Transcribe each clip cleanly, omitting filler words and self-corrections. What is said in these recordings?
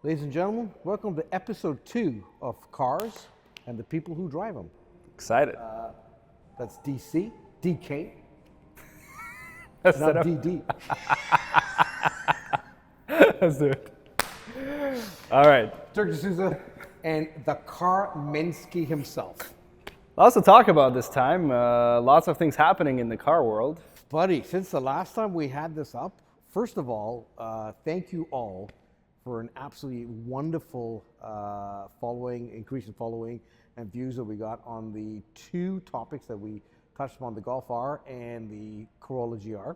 Ladies and gentlemen, welcome to episode 2 of Cars and the People Who Drive Them. Excited. That's DC, DK, Let's not set up. DD. Let's do it. All right. Dirk DeSouza and the Carsmenskii himself. Lots to talk about this time. Lots of things happening in the car world. Buddy, since the last time we had this up, first of all, thank you all for an absolutely wonderful increase in following and views that we got on the 2 topics that we touched upon, the Golf R and the Corolla GR.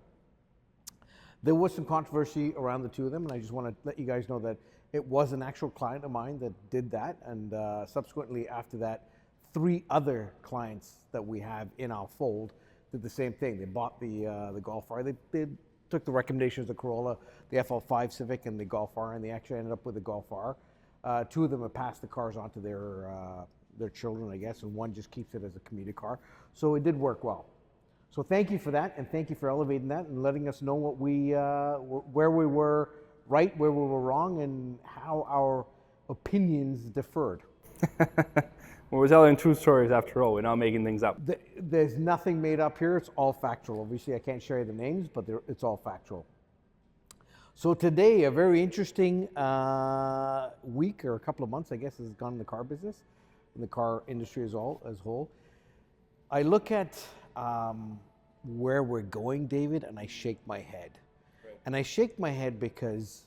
There was some controversy around the 2 of them, and I just want to let you guys know that it was an actual client of mine that did that, and subsequently after that, 3 other clients that we have in our fold did the same thing. They bought the Golf R. They took the recommendations of the Corolla, the FL5 Civic, and the Golf R, and they actually ended up with the Golf R. 2 of them have passed the cars on to their children, I guess, and one just keeps it as a commuter car. So it did work well. So thank you for that, and thank you for elevating that and letting us know what where we were right, where we were wrong, and how our opinions differed. Well, we're telling true stories after all. We're not making things up. There's nothing made up here. It's all factual. Obviously, I can't share the names, but it's all factual. So today, a very interesting week or a couple of months, I guess, has gone in the car business, in the car industry as a whole. I look at where we're going, David, and I shake my head. Right. And I shake my head because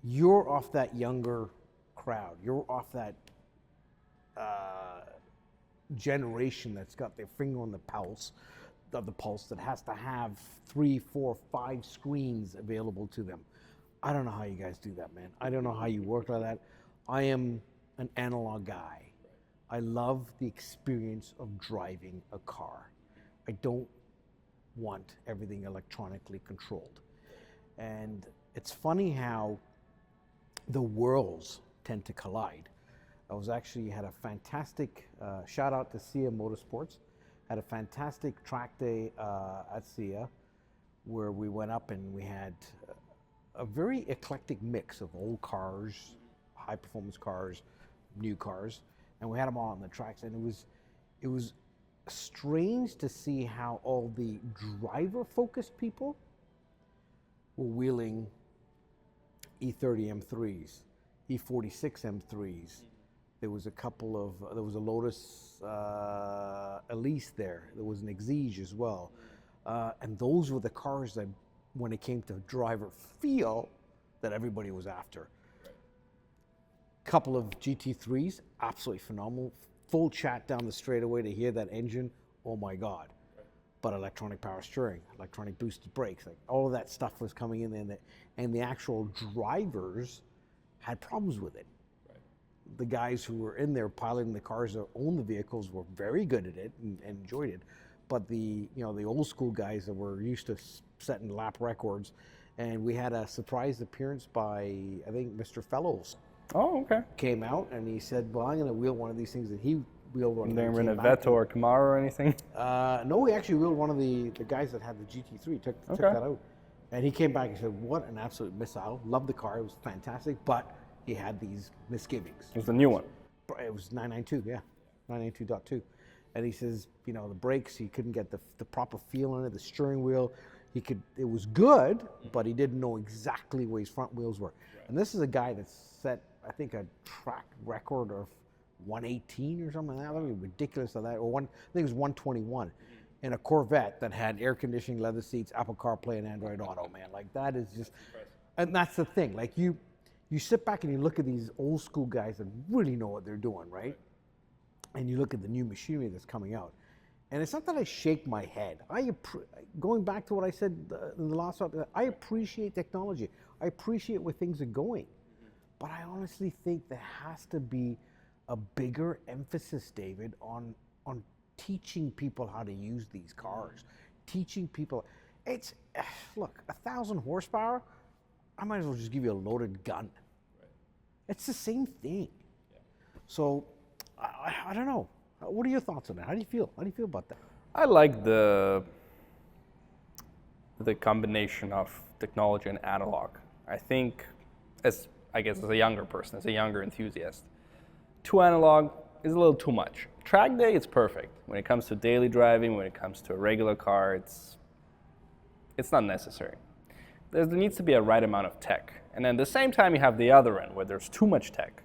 you're off that younger crowd. You're off that generation that's got their finger on the pulse that has to have 3, 4, 5 screens available to them. I don't know how you guys do that, man. I don't know how you work like that. I am an analog guy. I love the experience of driving a car. I don't want everything electronically controlled. And it's funny how the worlds tend to collide. Had a fantastic, shout out to SIA Motorsports, had a fantastic track day at SIA where we went up and we had a very eclectic mix of old cars, high performance cars, new cars, and we had them all on the tracks, and it was strange to see how all the driver focused people were wheeling E30 M3s, E46 M3s. There was there was a Lotus Elise there. There was an Exige as well. And those were the cars that, when it came to driver feel, that everybody was after. Couple of GT3s, absolutely phenomenal. Full chat down the straightaway to hear that engine, oh my God. But electronic power steering, electronic boosted brakes, like all of that stuff was coming in there, and the actual drivers had problems with it. The guys who were in there piloting the cars that owned the vehicles were very good at it and enjoyed it, but the old school guys that were used to setting lap records, and we had a surprise appearance by, I think, Mr. Fellows. Oh, okay. Came out and he said, "Well, I'm going to wheel one of these things," and he wheeled one. They were in a Vette or Camaro or anything? No, he actually wheeled one of the guys that had the GT3. Took that out, and he came back and said, "What an absolute missile! Loved the car. It was fantastic, but." He had these misgivings. It was the new one. It was 992, yeah, 992.2. And he says, the brakes, he couldn't get the proper feel on it, the steering wheel. It was good, but he didn't know exactly where his front wheels were. Right. And this is a guy that set, I think, a track record of 118 or something like that. That would be ridiculous of that. Or I think it was 121 in a Corvette that had air conditioning, leather seats, Apple CarPlay, and Android Auto, man. Like, that is just, and that's the thing. Like, you sit back and you look at these old school guys that really know what they're doing, right? And you look at the new machinery that's coming out. And it's not that I shake my head. Going back to what I said in the last episode, I appreciate technology. I appreciate where things are going. But I honestly think there has to be a bigger emphasis, David, on teaching people how to use these cars. Teaching people, look, 1,000 horsepower, I might as well just give you a loaded gun. Right. It's the same thing. Yeah. So, I don't know. What are your thoughts on that? How do you feel? How do you feel about that? I like the combination of technology and analog. I think, as I guess as a younger person, as a younger enthusiast. 2 analog is a little too much. Track day, it's perfect. When it comes to daily driving, when it comes to a regular car, it's not necessary. There needs to be a right amount of tech. And then at the same time, you have the other end, where there's too much tech,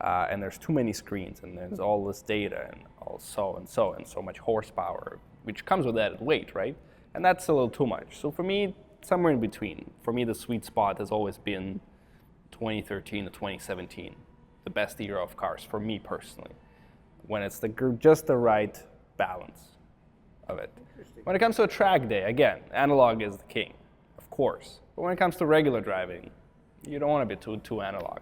and there's too many screens, and there's all this data, and so much horsepower, which comes with added weight, right? And that's a little too much. So for me, somewhere in between. For me, the sweet spot has always been 2013 to 2017, the best era of cars for me personally, when it's just the right balance of it. When it comes to a track day, again, analog is the king, of course. But when it comes to regular driving, you don't want to be too analog.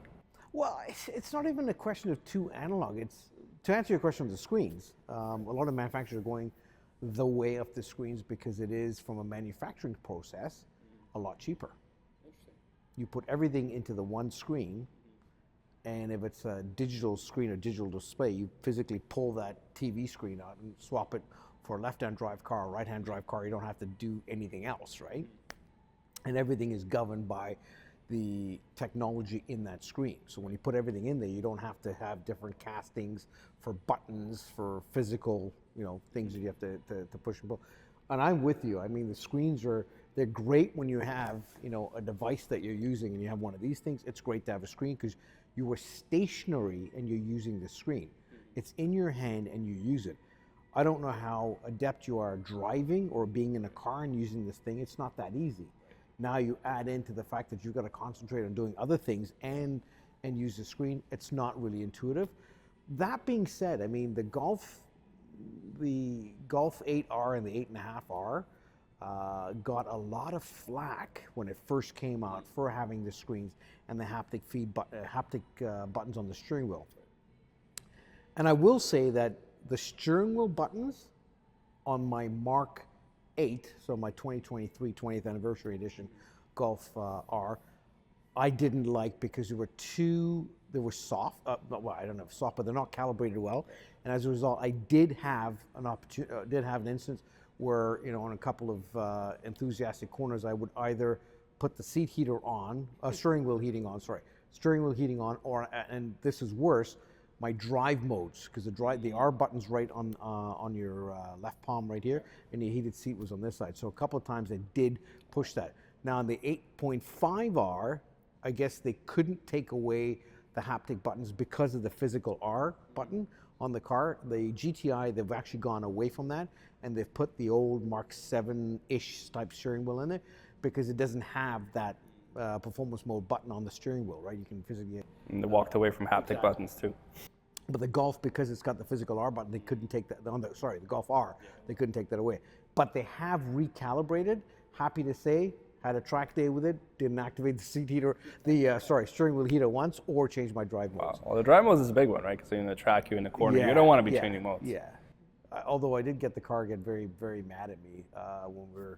Well, it's not even a question of too analog. It's to answer your question of the screens. A lot of manufacturers are going the way of the screens because it is, from a manufacturing process, a lot cheaper. You put everything into the one screen, and if it's a digital screen or digital display, you physically pull that TV screen out and swap it for a left-hand drive car, a right-hand drive car. You don't have to do anything else, right? And everything is governed by the technology in that screen. So when you put everything in there, you don't have to have different castings for buttons, for physical, things that you have to push and pull. And I'm with you. I mean, the screens they're great when you have, a device that you're using and you have one of these things. It's great to have a screen because you are stationary and you're using the screen. It's in your hand and you use it. I don't know how adept you are driving or being in a car and using this thing. It's not that easy. Now you add into the fact that you've got to concentrate on doing other things and use the screen. It's not really intuitive. That being said, I mean, the Golf 8R and the 8.5R got a lot of flack when it first came out for having the screens and the haptic buttons on the steering wheel. And I will say that the steering wheel buttons on my Mark 8, so my 2023 20th anniversary edition Golf R, I didn't like because they were soft. Well, I don't know if soft, but they're not calibrated well. And as a result, I did have an instance where, on a couple of enthusiastic corners, I would either put the steering wheel heating on, or, and this is worse, my drive modes, because the R button's right on your left palm right here, and the heated seat was on this side. So a couple of times I did push that. Now in the 8.5R, I guess they couldn't take away the haptic buttons because of the physical R button on the car. The GTI, they've actually gone away from that, and they've put the old Mark 7-ish type steering wheel in it because it doesn't have that performance mode button on the steering wheel, right? You can physically... And they walked away from haptic buttons too. But the Golf, because it's got the physical R button, they couldn't take that, the Golf R, they couldn't take that away. But they have recalibrated, happy to say, had a track day with it, didn't activate the steering wheel heater once, or change my drive modes. Wow. Well, the drive modes is a big one, right? Because in the track, you're in the corner. You don't want to be changing modes. Yeah. Although I did get the car get very, very mad at me when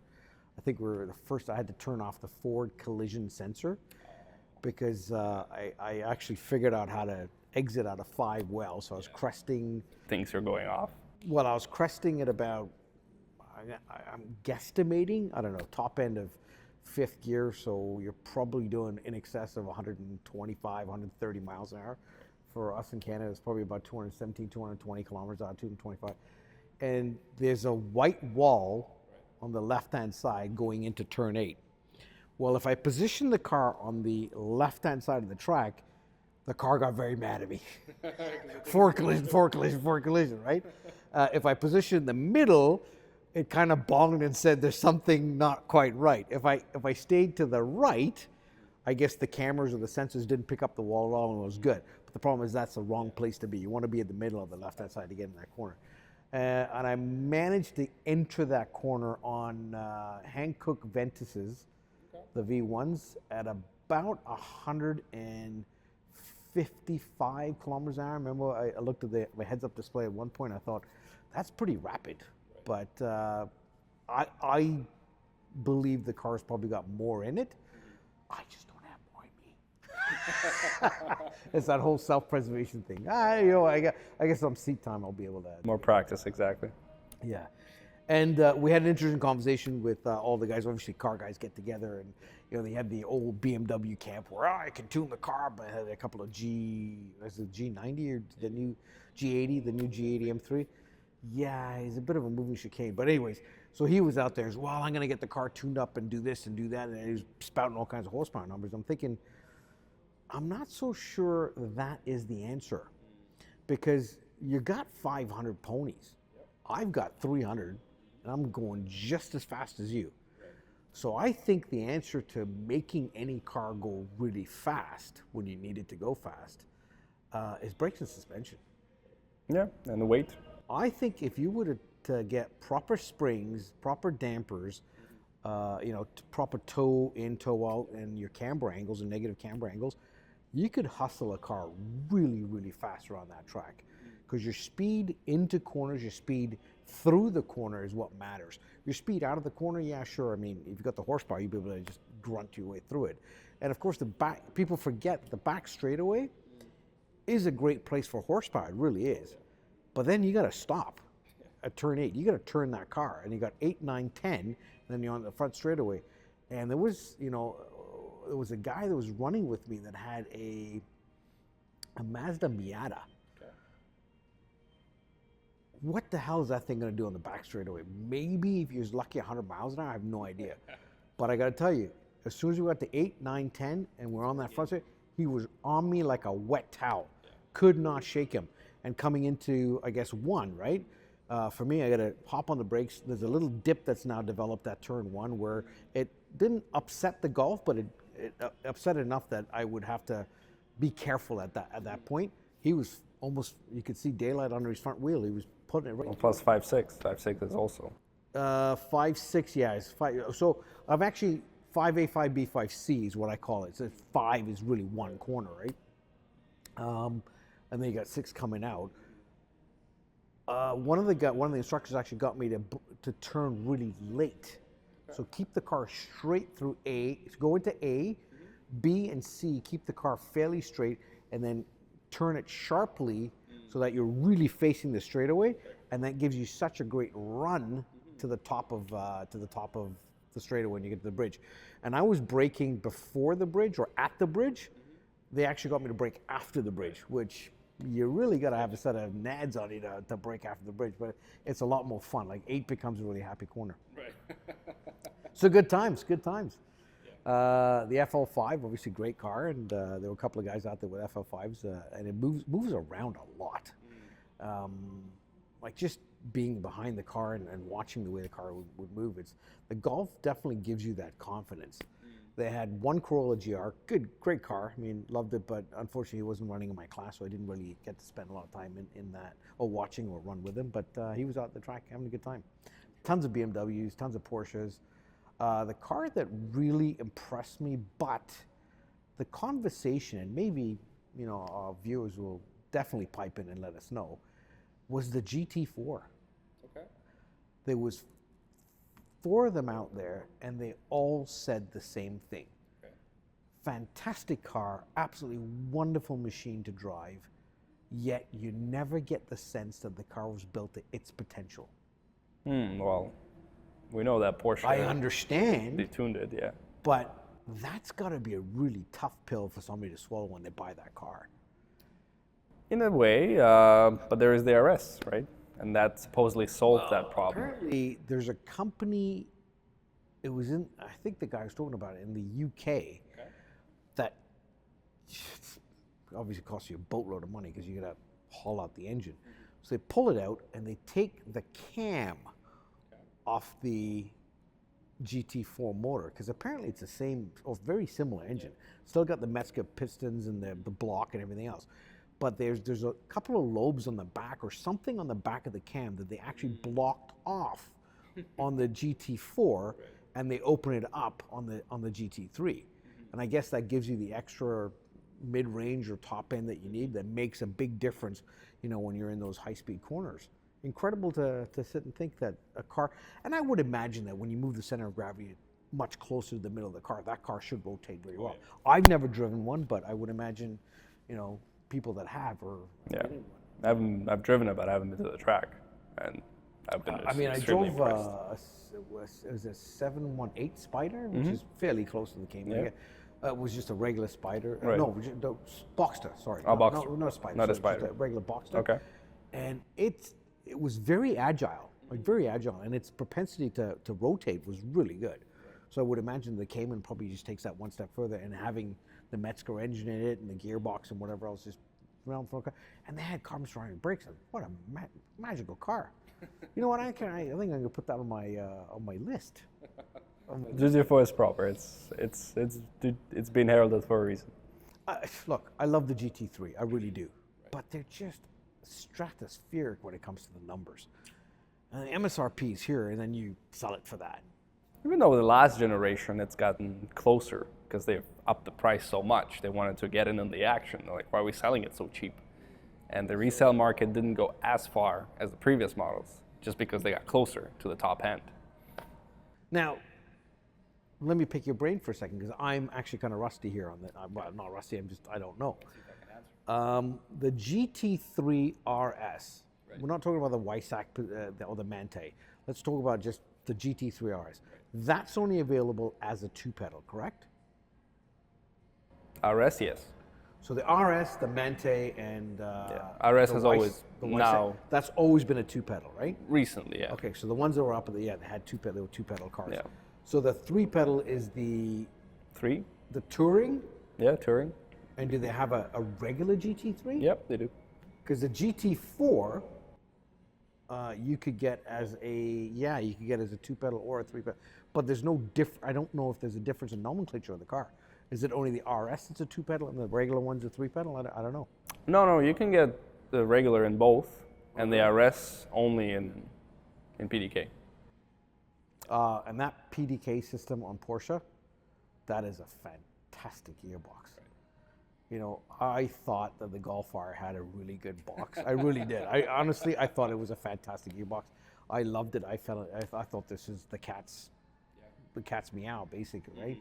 I had to turn off the forward collision sensor because I actually figured out how to exit out of 5 well. So I was cresting. Things are going off. Well, I was cresting at about, I'm guesstimating, I don't know, top end of 5th gear. So you're probably doing in excess of 125, 130 miles an hour. For us in Canada, it's probably about 217, 220 kilometers out, 225. And there's a white wall on the left-hand side going into turn 8. Well, if I position the car on the left-hand side of the track, the car got very mad at me. Forward collision, right? If I position in the middle, it kind of bonged and said there's something not quite right. If I stayed to the right, I guess the cameras or the sensors didn't pick up the wall at all and it was good. But the problem is that's the wrong place to be. You want to be at the middle of the left-hand side to get in that corner. And I managed to enter that corner on Hankook Ventus's, the V1s, at about 155 kilometers an hour. Remember, I looked at my heads-up display at one point. I thought, that's pretty rapid. But I believe the car's probably got more in it. I just don't have more in me. It's that whole self-preservation thing. I guess some seat time I'll be able to. More practice, exactly. Yeah. And we had an interesting conversation with all the guys. Obviously, car guys get together, and You know, they had the old BMW camp where I can tune the car, but I had a couple of G90 or the new G80, the new G80 M3. Yeah, he's a bit of a moving chicane. But anyways, so he was out there as well. I'm going to get the car tuned up and do this and do that. And he was spouting all kinds of horsepower numbers. I'm thinking, I'm not so sure that is the answer, because you got 500 ponies. I've got 300, and I'm going just as fast as you. So I think the answer to making any car go really fast when you need it to go fast is brakes and suspension. Yeah, and the weight. I think if you were to get proper springs, proper dampers, proper toe in, toe out, and your camber angles and negative camber angles, you could hustle a car really, really fast around that track. Because your speed into corners, your speed through the corner is what matters. Your speed out of the corner, yeah, sure. I mean, if you've got the horsepower, you'll be able to just grunt your way through it. And of course, people forget the back straightaway is a great place for horsepower. It really is. But then you got to stop at turn 8. You got to turn that car, and you got 8, 9, 10, and then you're on the front straightaway. And there was a guy that was running with me that had a Mazda Miata. What the hell is that thing going to do on the back straightaway? Maybe if he was lucky 100 miles an hour, I have no idea. But I got to tell you, as soon as we got to 8, 9, 10, and we're on that front straight, he was on me like a wet towel. Could not shake him. And coming into, I guess, 1, right? For me, I got to hop on the brakes. There's a little dip that's now developed at turn 1 where it didn't upset the Golf, but it upset enough that I would have to be careful at that point. He was almost, you could see daylight under his front wheel. He was putting it right. Well, plus 5.6. 5.6 is also. 5.6, yeah. It's 5. So I've actually 5A, 5B, 5C is what I call it. So 5 is really one corner, right? And then you got 6 coming out. One of the instructors actually got me to turn really late. So keep the car straight through A. Go into A, B, and C. Keep the car fairly straight, and then turn it sharply so that you're really facing the straightaway, and that gives you such a great run to the top of the straightaway when you get to the bridge. And I was braking before the bridge or at the bridge. They actually got me to brake after the bridge, which you really got to have a set of nads on you to brake after the bridge, but it's a lot more fun. Like 8 becomes a really happy corner. Right. So good times. The FL5, obviously great car, and there were a couple of guys out there with FL5s, and it moves around a lot. Like just being behind the car and watching the way the car would move. The Golf definitely gives you that confidence. They had one Corolla GR, great car. I mean, loved it, but unfortunately he wasn't running in my class, so I didn't really get to spend a lot of time in that, or watching or run with him, but he was out at the track having a good time. Tons of BMWs, tons of Porsches. The car that really impressed me, but the conversation, and maybe, our viewers will definitely pipe in and let us know, was the GT4. Okay. There was 4 of them out there, and they all said the same thing. Okay. Fantastic car, absolutely wonderful machine to drive, yet you never get the sense that the car was built to its potential. Well, we know that Porsche. I understand. They tuned it, yeah. But that's got to be a really tough pill for somebody to swallow when they buy that car. In a way, but there is the RS, right? And that supposedly solved that problem. Apparently, there's a company, I think the guy was talking about it in the UK, that obviously costs you a boatload of money because you got to haul out the engine. So they pull it out and they take the cam off the GT4 motor, because apparently it's the same or very similar engine. Still got the Metzger pistons and the block and everything else. But there's a couple of lobes on the back or something on the back of the cam that they actually blocked off on the GT4, and they open it up on the GT3. And I guess that gives you the extra mid-range or top end that you need. That makes a big difference, when you're in those high-speed corners. Incredible to sit and think that a car, and I would imagine that when you move the center of gravity much closer to the middle of the car, that car should rotate very well. I've never driven one, but I would imagine, people that have or yeah, I've driven it, but I haven't been to the track, and I've been I mean, I extremely drove impressed. it was a 718 Spider, which is fairly close to the Cayman. Yeah. It was just a regular Spider. Right. No, Boxster. Sorry. Oh, not, Boxster. No, not a Spider. Not a sorry, Spider. Just a regular Boxster. Okay. And it was very agile, like very agile, and its propensity to rotate was really good. So I would imagine the Cayman probably just takes that one step further, and having the Metzger engine in it and the gearbox and whatever else just around for a car. And they had carbon ceramic brakes. And what a magical car! You know what? I think I'm gonna put that on my list. GT4 is proper. It's been heralded for a reason. Look, I love the GT3. I really do, but they're just stratospheric when it comes to the numbers. And the MSRP is here, and then you sell it for that. Even though the last generation, it's gotten closer because they've upped the price so much. They wanted to get in on the action. They're like, why are we selling it so cheap? And the resale market didn't go as far as the previous models just because they got closer to the top end. Now, let me pick your brain for a second because I'm actually kind of rusty here on that. Well, I'm not rusty. I don't know. The GT3 RS. Right. We're not talking about the Weissach or the Mante. Let's talk about just the GT3 RS. That's only available as a two-pedal, correct? RS, yes. So the RS, the Mante, and RS has always now. That's always been a two-pedal, right? Recently, yeah. Okay, so the ones that were up, they had two-pedal. They were two-pedal cars. Yeah. So the three-pedal is the Three? The Touring. Yeah, Touring. And do they have a regular GT3? Yep, they do. Because the GT4, you could get as a two-pedal or a three-pedal. But there's no I don't know if there's a difference in nomenclature of the car. Is it only the RS that's a two-pedal and the regular one's a three-pedal? I don't know. No, you can get the regular in both, and the RS only in PDK. And that PDK system on Porsche, that is a fantastic gearbox. You know, I thought that the Golf R had a really good box. I really did. I thought it was a fantastic gearbox. I loved it. I thought this is the cat's meow, basically, right?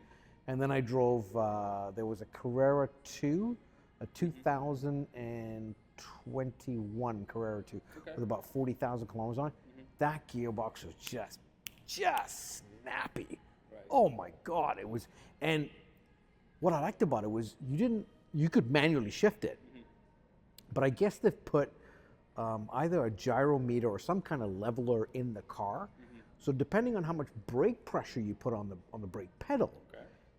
And then I drove. There was a Carrera 2, a 2021 Carrera 2 with about 40,000 kilometers on it. That gearbox was just snappy. Right. Oh my God, it was. And what I liked about it was you could manually shift it, but I guess they've put either a gyrometer or some kind of leveler in the car. So depending on how much brake pressure you put on the brake pedal,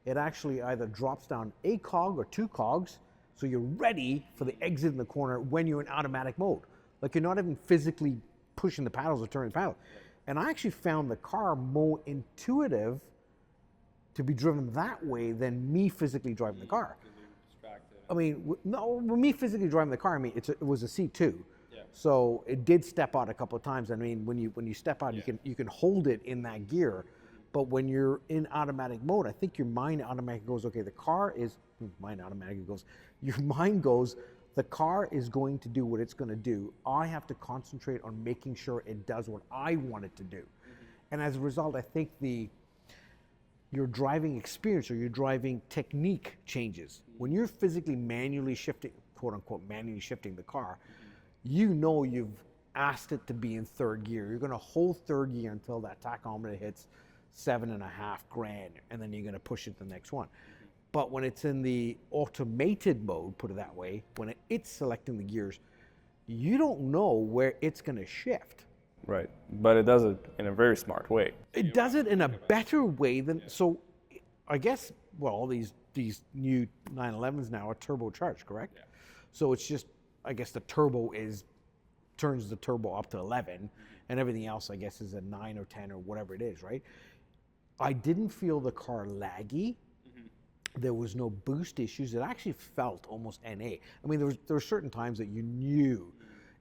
it actually either drops down a cog or two cogs, so you're ready for the exit in the corner when you're in automatic mode. Like you're not even physically pushing the paddles or turning the paddle. And I actually found the car more intuitive to be driven that way than me physically driving the car. I mean, me physically driving the car, I mean, it was a C2. So it did step out a couple of times. I mean, when you step out, you can hold it in that gear. But when you're in automatic mode, I think your mind automatically goes, okay, your mind goes, the car is going to do what it's going to do. I have to concentrate on making sure it does what I want it to do. And as a result, I think your driving experience or your driving technique changes. When you're physically manually shifting, quote unquote, manually shifting the car, you know you've asked it to be in third gear. You're going to hold third gear until that tachometer hits 7.5 grand, and then you're going to push it to the next one. But when it's in the automated mode, put it that way, when it's selecting the gears, you don't know where it's going to shift. Right, but it does it in a very smart way. It does it in a better way than, so I guess, well, these new 911s now are turbocharged, correct? Yeah. So it's just, I guess the turbo turns the turbo up to 11, and everything else, I guess, is a 9 or 10 or whatever it is, right? I didn't feel the car laggy. There was no boost issues. It actually felt almost NA. I mean, there were certain times that you knew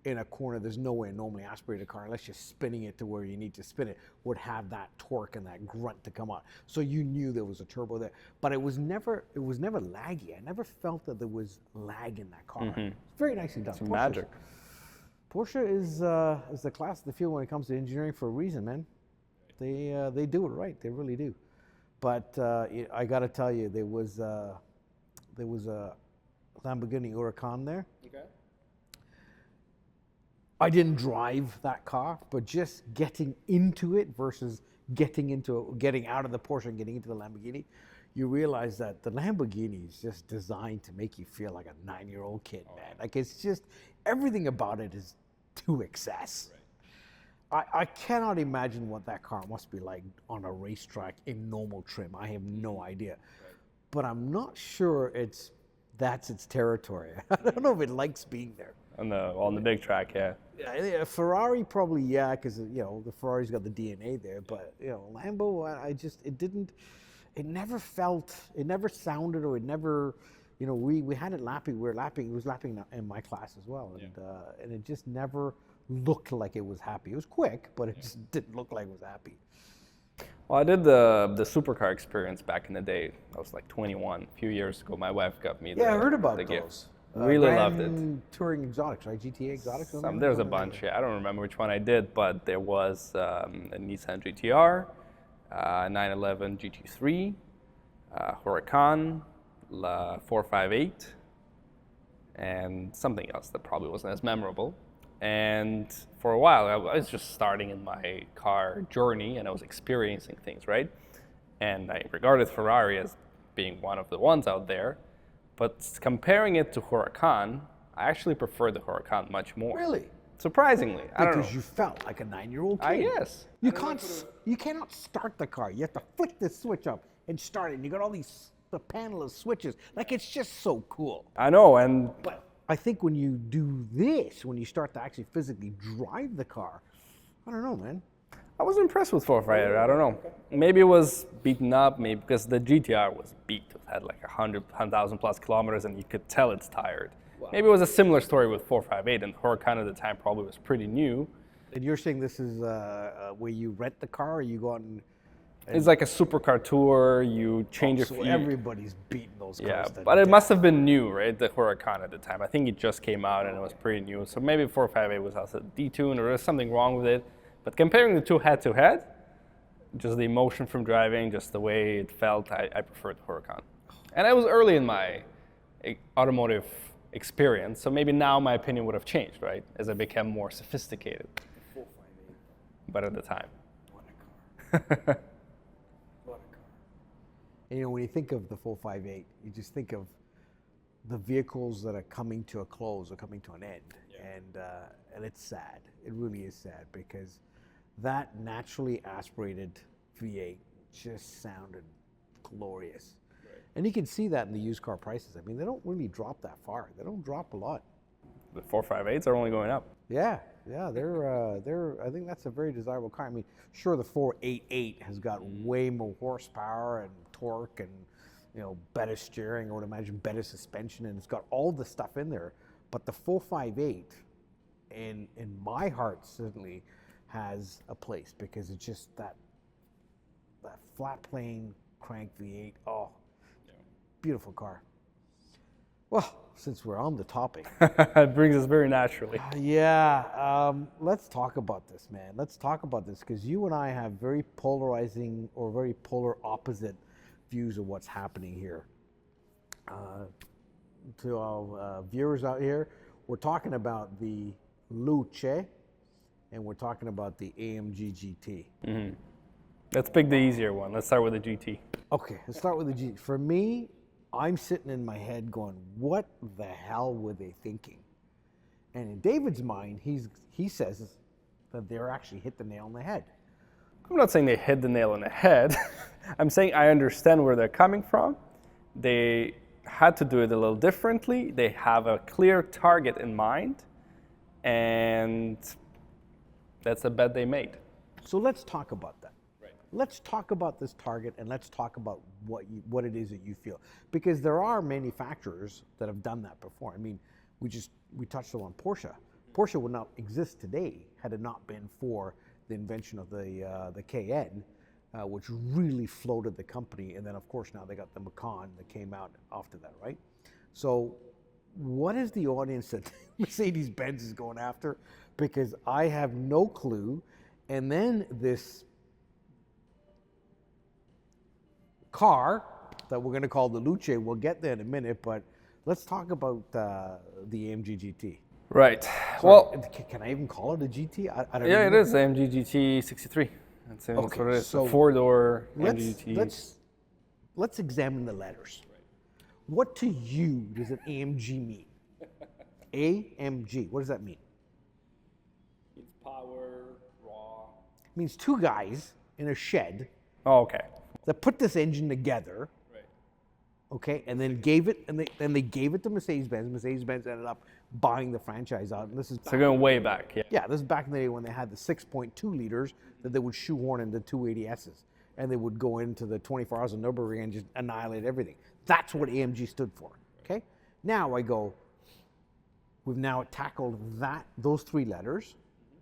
in a corner, there's no way a normally aspirated car, unless you're spinning it to where you need to spin it, would have that torque and that grunt to come out. So you knew there was a turbo there. But it was never laggy. I never felt that there was lag in that car. It's very nicely done. It's magic. Porsche is the class of the field when it comes to engineering for a reason, man. They do it right. They really do. But I got to tell you, there was a Lamborghini Huracán there. Okay. I didn't drive that car, but just getting into it versus getting out of the Porsche and getting into the Lamborghini, you realize that the Lamborghini is just designed to make you feel like a 9-year-old kid, man. Like, it's just, everything about it is to excess. I cannot imagine what that car must be like on a racetrack in normal trim. I have no idea. But I'm not sure that's its territory. I don't know if it likes being there. On the big track, yeah. Yeah, Ferrari probably, yeah, because the Ferrari's got the DNA there. But Lambo, it never sounded, or it never, we had it lapping. It was lapping in my class as well, and it just never looked like it was happy. It was quick, but it just didn't look like it was happy. Well, I did the supercar experience back in the day. I was like 21, a few years ago. My wife got me I heard about the those. gift. Really loved it. Touring exotics, right? GTA exotics? There's a bunch, yeah. I don't remember which one I did, but there was a Nissan GTR, 911 GT3, Huracán, 458, and something else that probably wasn't as memorable. And for a while, I was just starting in my car journey, and I was experiencing things, right? And I regarded Ferrari as being one of the ones out there. But comparing it to Huracán, I actually prefer the Huracán much more. Really? Surprisingly. I don't know. Because you felt like a 9-year-old kid. I guess. You cannot start the car. You have to flick the switch up and start it. And you got all the panel of switches. Like, it's just so cool. I know, But I think when you do this, when you start to actually physically drive the car, I don't know, man. I was impressed with 458. I don't know. Maybe it was beaten up, maybe because the GTR was beat. It had like 100,000 plus kilometers, and you could tell it's tired. Wow. Maybe it was a similar story with 458, and Huracán at the time probably was pretty new. And you're saying this is where you rent the car, or you go out and it's like a supercar tour. You change your so everybody's beating those cars. Yeah, but it must have been new, right? The Huracán at the time. I think it just came out and it was pretty new. So maybe 458 was also detuned, or there's something wrong with it. But comparing the two head to head, just the emotion from driving, just the way it felt, I preferred the Huracán. And I was early in my automotive experience, so maybe now my opinion would have changed, right? As I became more sophisticated. 458. But at the time. What a car. What a car. And when you think of the 458, you just think of the vehicles that are coming to a close or coming to an end. Yeah. And it's sad. It really is sad, because that naturally aspirated V8 just sounded glorious. Right. And you can see that in the used car prices. I mean, they don't really drop that far. They don't drop a lot. The 458s are only going up. Yeah, they're. I think that's a very desirable car. I mean, sure, the 488 has got way more horsepower and torque, and better steering. I would imagine better suspension, and it's got all the stuff in there. But the 458, in my heart, certainly has a place, because it's just that flat plane crank V8. Oh, yeah. Beautiful car. Well, since we're on the topic. It brings us very naturally. Let's talk about this, man. Let's talk about this, because you and I have very polarizing, or very polar opposite views of what's happening here. To our viewers out here, we're talking about the Luce, and we're talking about the AMG GT. Mm-hmm. Let's pick the easier one. Let's start with the GT. Okay, let's start with the GT. For me, I'm sitting in my head going, what the hell were they thinking? And in David's mind, he says that they're actually hit the nail on the head. I'm not saying they hit the nail on the head. I'm saying I understand where they're coming from. They had to do it a little differently. They have a clear target in mind, and that's the bet they made. So let's talk about that. Right. Let's talk about this target, and let's talk about what it is that you feel. Because there are manufacturers that have done that before. I mean, we touched on Porsche. Porsche would not exist today had it not been for the invention of the Cayenne, which really floated the company. And then, of course, now they got the Macan that came out after that, right? So what is the audience that Mercedes-Benz is going after? Because I have no clue. And then this car that we're going to call the Luce, we'll get there in a minute, but let's talk about the AMG GT. Right. Sorry, Well, can I even call it a GT? I don't yeah, even it is AMG GT63. That's what it is. so a four-door AMG GT. let's examine the letters. What to you does an AMG mean? AMG. What does that mean? It's power, raw. It means two guys in a shed Oh, okay. that put this engine together. Right. Okay, and then gave it, and they gave it to Mercedes-Benz. Mercedes-Benz ended up buying the franchise out, and this is So going way back, yeah. yeah, this is back in the day when they had the 6.2 liters that they would shoehorn into 280Ss, and they would go into the 24 hours of Nürburgring and just annihilate everything. That's what AMG stood for. Okay, now I go. We've now tackled those three letters,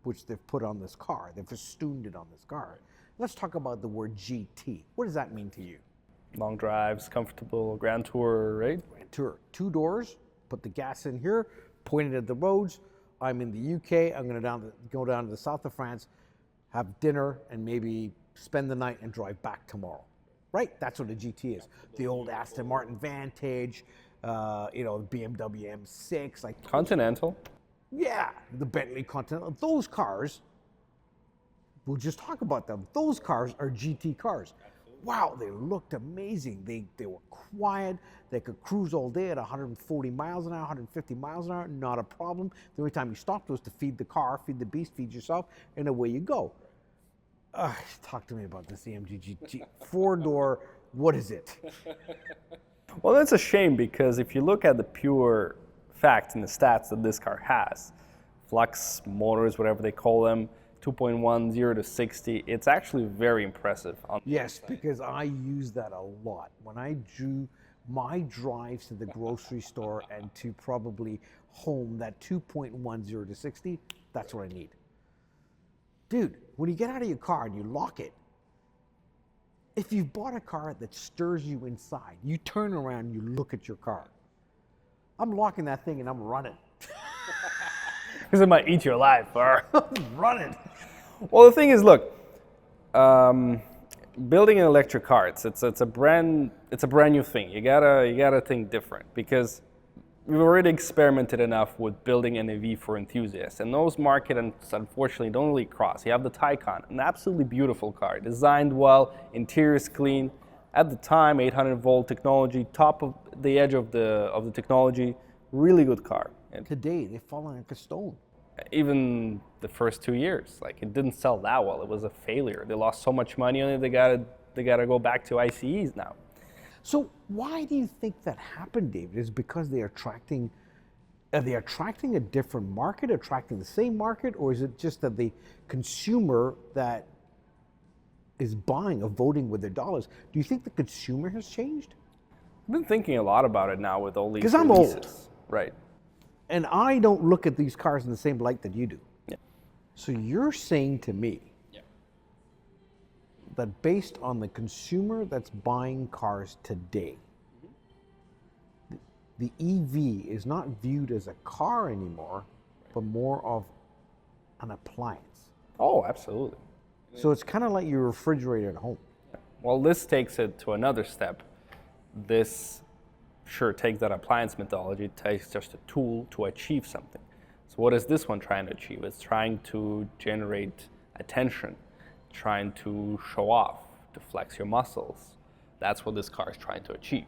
which they've put on this car. They've festooned it on this car. Let's talk about the word GT. What does that mean to you? Long drives, comfortable, Grand Tour, right? Grand Tour. 2 doors, put the gas in here, pointed at the roads. I'm in the UK. I'm going to go down to the south of France, have dinner, and maybe spend the night and drive back tomorrow. Right? That's what a GT is. The old Aston Martin Vantage, the BMW M6, like Continental. yeah, the Bentley Continental. Those cars, we'll just talk about them. Those cars are GT cars. Wow, they looked amazing. They were quiet. They could cruise all day at 140 miles an hour, 150 miles an hour, not a problem. The only time you stopped was to feed the car, feed the beast, feed yourself, and away you go. Talk to me about this AMG GT. 4-door, what is it? Well, that's a shame because if you look at the pure facts and the stats that this car has, flux motors, whatever they call them, 2.1, 0 to 60, it's actually very impressive. Yes, because I use that a lot. When I do my drives to the grocery store and to probably home, that 2.10 to 60, that's what I need. Dude, when you get out of your car and you lock it, if you've bought a car that stirs you inside, you turn around and you look at your car. I'm locking that thing and I'm running. Because it might eat you alive, or Running. Well, the thing is, look, building an electric car, it's a brand new thing. You gotta think different because we've already experimented enough with building an EV for enthusiasts, and those markets unfortunately don't really cross. You have the Taycan, an absolutely beautiful car, designed well, interior's clean. At the time, 800-volt technology, top of the edge of the technology, really good car. And Today, they've fallen like a stone. even the first 2 years, like it didn't sell that well. It was a failure. They lost so much money on it. They gotta go back to ICEs now. So why do you think that happened, David? Is it because are they attracting a different market, attracting the same market, or is it just that the consumer that is buying or voting with their dollars, do you think the consumer has changed? I've been thinking a lot about it now with all these 'Cause I'm releases. old. Right. And I don't look at these cars in the same light that you do. Yeah. So you're saying to me Yeah. that based on the consumer that's buying cars today, the EV is not viewed as a car anymore, but more of an appliance. Oh, absolutely. So it's kind of like your refrigerator at home. Well, this takes it to another step. This sure takes that appliance methodology, it takes just a tool to achieve something. So what is this one trying to achieve? It's trying to generate attention, trying to show off, to flex your muscles. That's what this car is trying to achieve.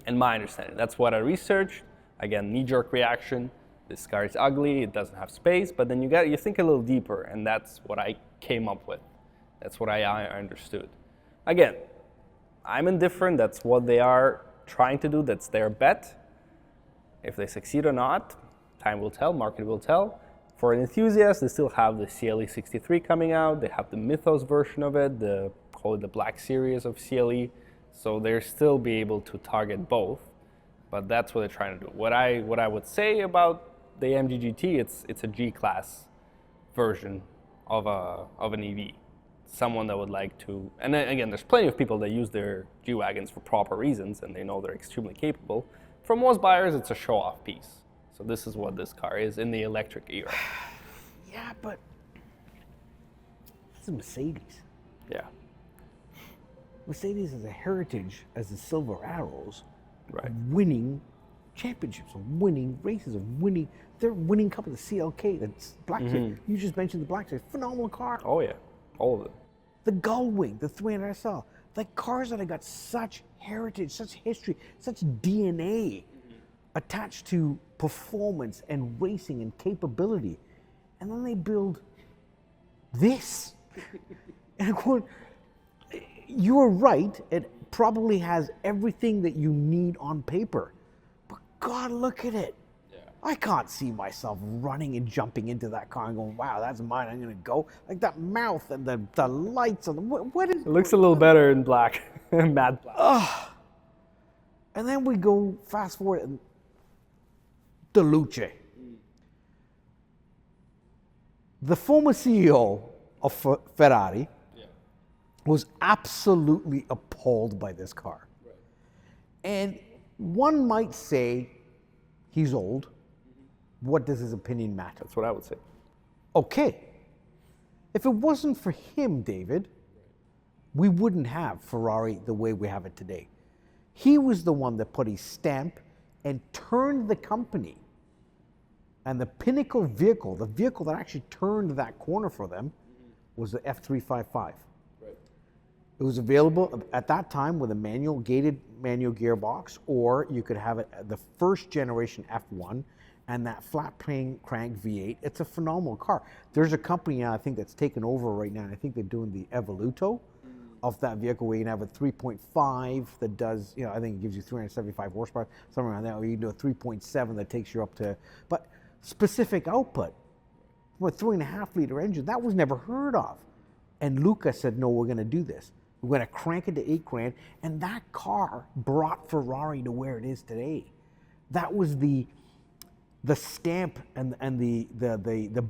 In my understanding, that's what I researched. Again, knee-jerk reaction. This car is ugly, it doesn't have space, but then you think a little deeper, and that's what I came up with. That's what I understood. Again, I'm indifferent. That's what they are trying to do. That's their bet. If they succeed or not, time will tell, market will tell. For an enthusiast, they still have the CLE 63 coming out. They have the Mythos version of it, call it the Black Series of CLE. So they'll still be able to target both. But that's what they're trying to do. What I would say about the AMG GT, it's a G-Class version of an EV. Someone that would like to, and then again, there's plenty of people that use their G-Wagons for proper reasons and they know they're extremely capable. For most buyers, it's a show-off piece. So this is what this car is in the electric era. Yeah, but it's a Mercedes. Yeah, Mercedes has a heritage as the Silver Arrows right. of winning championships, of winning races, of winning. They're winning Cup of the CLK. That's Black. You just mentioned the Black Series. Phenomenal car. Oh yeah, all of them. The Gullwing, the 300 SL. Like cars that have got such heritage, such history, such DNA attached to performance and racing and capability. And then they build this. And I'm going, you're right, it probably has everything that you need on paper. But God, look at it. Yeah. I can't see myself running and jumping into that car and going, wow, that's mine, I'm going to go. Like that mouth and the lights. And what is it? Looks a little better in black, matte black. And then we go fast forward, and the Luce. The former CEO of Ferrari was absolutely appalled by this car. Right. And one might say he's old. What does his opinion matter? That's what I would say. Okay. If it wasn't for him, David, we wouldn't have Ferrari the way we have it today. He was the one that put his stamp and turned the company. And the pinnacle vehicle, the vehicle that actually turned that corner for them, was the F355. It was available at that time with a gated manual gearbox, or you could have it the first generation F1 and that flat crank V8. It's a phenomenal car. There's a company now, I think, that's taken over right now. I think they're doing the Evoluto of that vehicle, where you can have a 3.5 that does, I think it gives you 375 horsepower, somewhere around there, or you can do a 3.7 that takes you up to, but specific output. With a 3.5 liter engine, that was never heard of. And Luca said, no, we're going to do this. We're going to crank it to $8,000, and that car brought Ferrari to where it is today. That was the stamp and the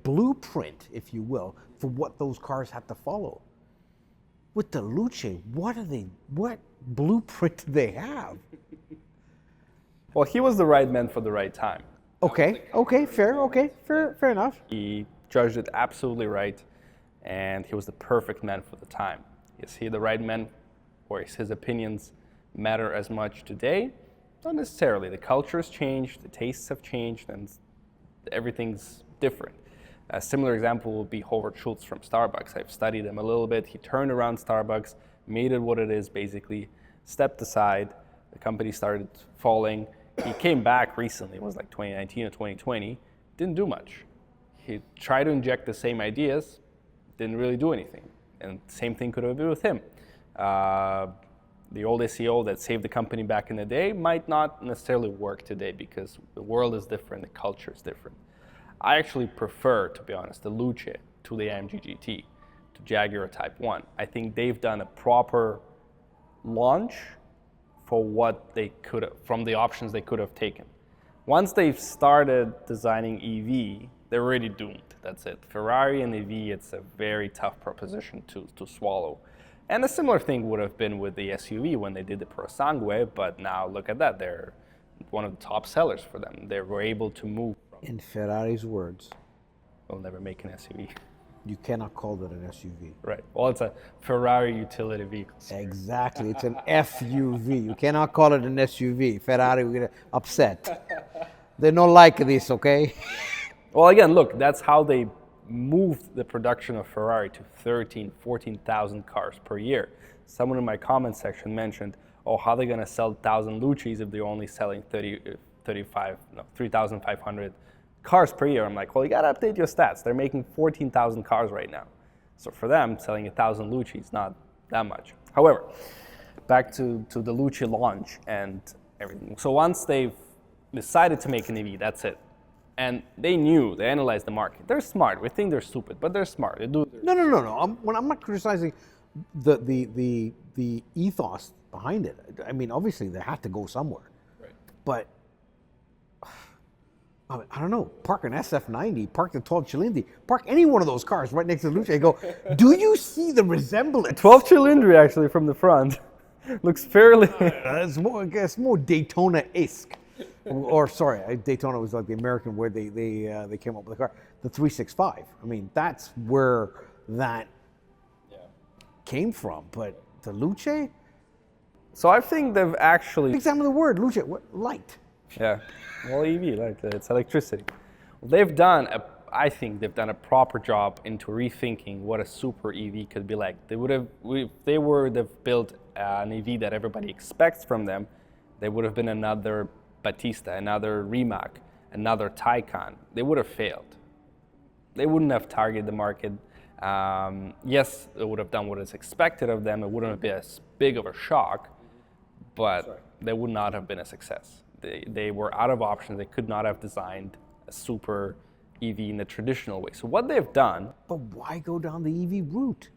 blueprint, if you will, for what those cars had to follow. With the Luce, what blueprint do they have? Well, he was the right man for the right time. Okay, fair enough. He judged it absolutely right, and he was the perfect man for the time. Is he the right man, or is his opinions matter as much today? Not necessarily. The culture has changed, the tastes have changed, and everything's different. A similar example would be Howard Schultz from Starbucks. I've studied him a little bit. He turned around Starbucks, made it what it is basically, stepped aside, the company started falling. He came back recently, it was like 2019 or 2020, didn't do much. He tried to inject the same ideas, didn't really do anything. And same thing could have been with him. The old SEO that saved the company back in the day might not necessarily work today because the world is different, the culture is different. I actually prefer, to be honest, the Luce to the AMG GT, to Jaguar Type 1. I think they've done a proper launch for what they could have, from the options they could have taken. Once they've started designing EV, they're already doomed. That's it. Ferrari and EV, it's a very tough proposition to swallow. And a similar thing would have been with the SUV when they did the Purosangue, but now look at that. They're one of the top sellers for them. They were able to move. In Ferrari's words, we'll never make an SUV. You cannot call that an SUV. Right. Well, it's a Ferrari utility vehicle. Exactly. It's an FUV. You cannot call it an SUV. Ferrari will get upset. They don't like this, okay? Well, again, look, that's how they moved the production of Ferrari to 14,000 cars per year. Someone in my comment section mentioned, oh, how are they going to sell 1,000 Luces if they're only selling 3,500 cars per year? I'm like, well, you got to update your stats. They're making 14,000 cars right now. So for them, selling 1,000 Luces is not that much. However, back to the Luce launch and everything. So once they've decided to make an EV, that's it. And they analyzed the market. They're smart. We think they're stupid, but they're smart. They do. No. I'm not criticizing the ethos behind it. I mean, obviously they had to go somewhere. Right. But I don't know. Park an SF90, park the 12 Cilindri, park any one of those cars right next to the Luce. I go, do you see the resemblance? 12 Cilindri actually from the front looks fairly. It's more Daytona-esque. Or sorry, Daytona was like the American where they came up with the car, the 365. I mean, that's where that came from. But the Luce? So I think they've actually. Examine the word Luce. What light? Yeah, well, EV, like it's electricity. I think they've done a proper job into rethinking what a super EV could be like. If they would have built an EV that everybody expects from them, they would have been another Battista, another Rimac, another Taycan. They would have failed. They wouldn't have targeted the market. Yes, they would have done what is expected of them. It wouldn't have been as big of a shock, but they would not have been a success. They were out of options. They could not have designed a super EV in the traditional way. So what they've done... But why go down the EV route?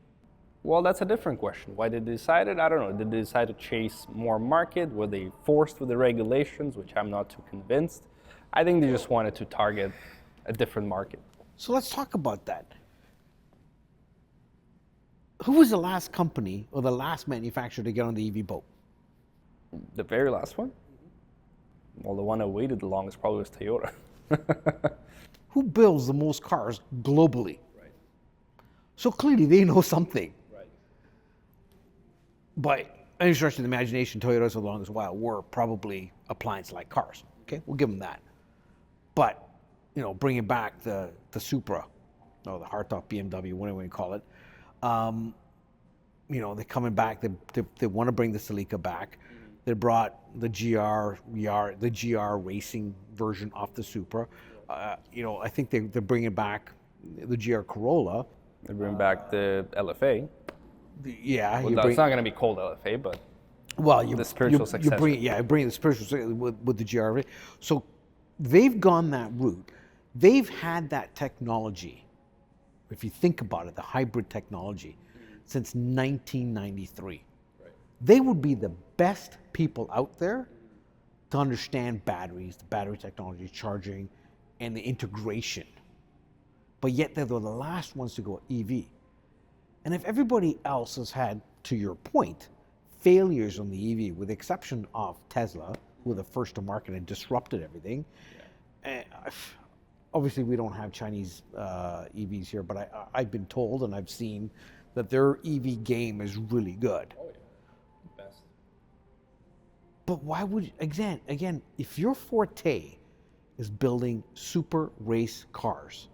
Well, that's a different question. Why did they decide it? I don't know. Did they decide to chase more market? Were they forced with the regulations, which I'm not too convinced? I think they just wanted to target a different market. So let's talk about that. Who was the last company or the last manufacturer to get on the EV boat? The very last one? Well, the one that waited the longest probably was Toyota. Who builds the most cars globally? Right. So clearly they know something. Right. By any stretch of the imagination, Toyotas for the longest while were probably appliance-like cars. Okay, we'll give them that. But, you know, bringing back the Supra, or the hardtop BMW, whatever you call it, you know, they're coming back. They want to bring the Celica back. They brought the GR racing version off the Supra. You know, I think they're bringing back the GR Corolla. They bring back the LFA. Yeah, Well, it's not going to be called LFA, but the spiritual successor. Bring the spiritual with the GR. So they've gone that route. They've had that technology. If you think about it, the hybrid technology, since 1993. Right. They would be the best people out there to understand batteries, the battery technology, charging, and the integration. But yet they're the last ones to go EV. And if everybody else has had, to your point, failures on the EV, with the exception of Tesla, who were the first to market and disrupted everything, obviously we don't have Chinese EVs here, but I've been told and I've seen that their EV game is really good. Oh yeah, best. But why would, again, if your forte is building super race cars,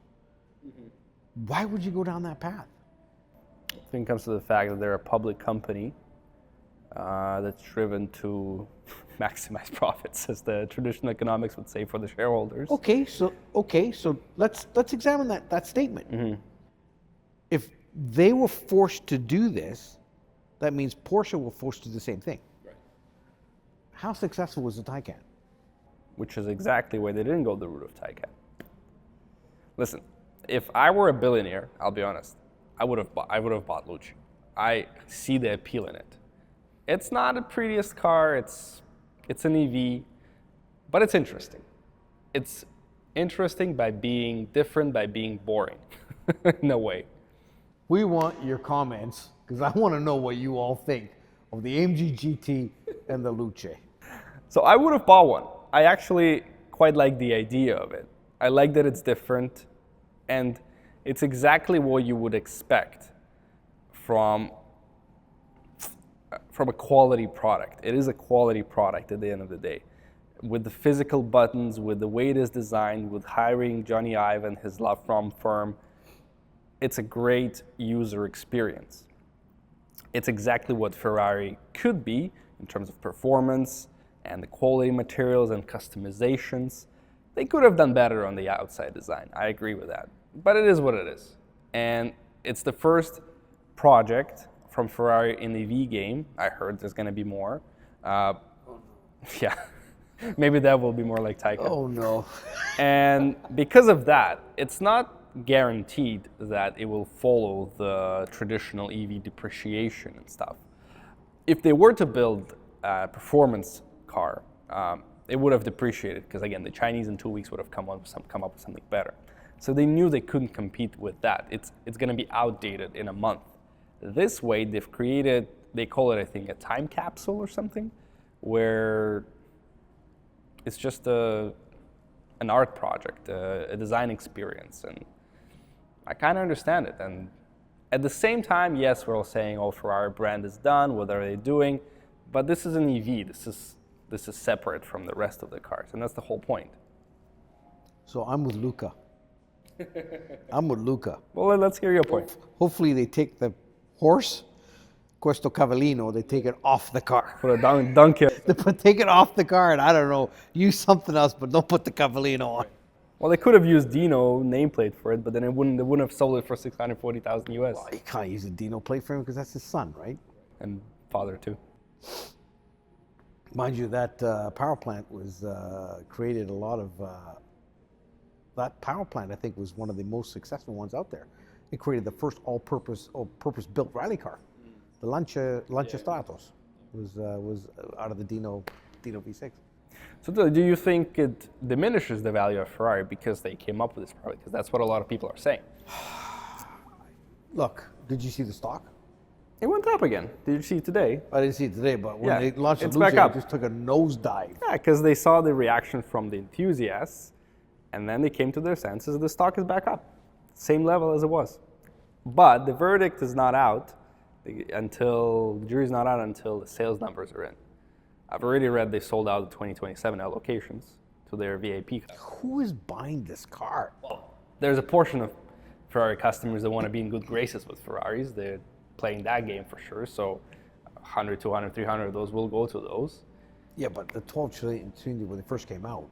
why would you go down that path? I think it comes to the fact that they're a public company that's driven to maximize profits, as the traditional economics would say, for the shareholders. Okay, so let's examine that statement. If they were forced to do this, that means Porsche were forced to do the same thing. Right. How successful was the Taycan? Which is exactly why they didn't go the route of Taycan. Listen, if I were a billionaire, I'll be honest, I would have bought Luce. I see the appeal in it. It's not the prettiest car. It's an EV, but it's interesting. It's interesting by being different, by being boring, in a way. We want your comments, because I want to know what you all think of the AMG GT and the Luce. So I would have bought one. I actually quite like the idea of it. I like that it's different, and it's exactly what you would expect from a quality product. It is a quality product at the end of the day. With the physical buttons, with the way it is designed, with hiring Johnny Ive and his love from firm, it's a great user experience. It's exactly what Ferrari could be in terms of performance and the quality materials and customizations. They could have done better on the outside design. I agree with that. But it is what it is. And it's the first project from Ferrari in the EV game. I heard there's going to be more. Yeah, maybe that will be more like Taycan. Oh no. And because of that, it's not guaranteed that it will follow the traditional EV depreciation and stuff. If they were to build a performance car, it would have depreciated, because again, the Chinese in 2 weeks would have come up with something better. So they knew they couldn't compete with that. It's going to be outdated in a month. This way, they've created, they call it, I think, a time capsule or something, where it's just an art project, a design experience, and I kind of understand it. And at the same time, yes, we're all saying, oh, Ferrari brand is done, what are they doing? But this is an EV. This is This is separate from the rest of the cars, and that's the whole point. So I'm with Luca. I'm with Luca. Well, let's hear your point. Hopefully they take the horse, Questo Cavallino, they take it off the car. Put a dunk here. Take it off the car, and I don't know, use something else, but don't put the Cavallino on. Well, they could have used Dino nameplate for it, but then they wouldn't have sold it for $640,000 US. Well, you can't use a Dino plate for him because that's his son, right? And father too. Mind you, that power plant was created a lot of. That power plant, I think, was one of the most successful ones out there. It created the first all-purpose built rally car. The Lancia Stratos was out of the Dino V6. So do you think it diminishes the value of Ferrari because they came up with this product? Because that's what a lot of people are saying. Look, did you see the stock? It went up again. Did you see it today? I didn't see it today, but when they launched the it's Luce, back up. it just took a nosedive. Yeah, because they saw the reaction from the enthusiasts, and then they came to their senses. The stock is back up, same level as it was. But the verdict is not out the jury's not out until the sales numbers are in. I've already read they sold out the 2027 allocations to their VIP customers. Who is buying this car? Well, there's a portion of Ferrari customers that want to be in good graces with Ferraris. They're playing that game for sure. So 100, 200, 300 of those will go to those. Yeah, but the 12 trillion when they first came out,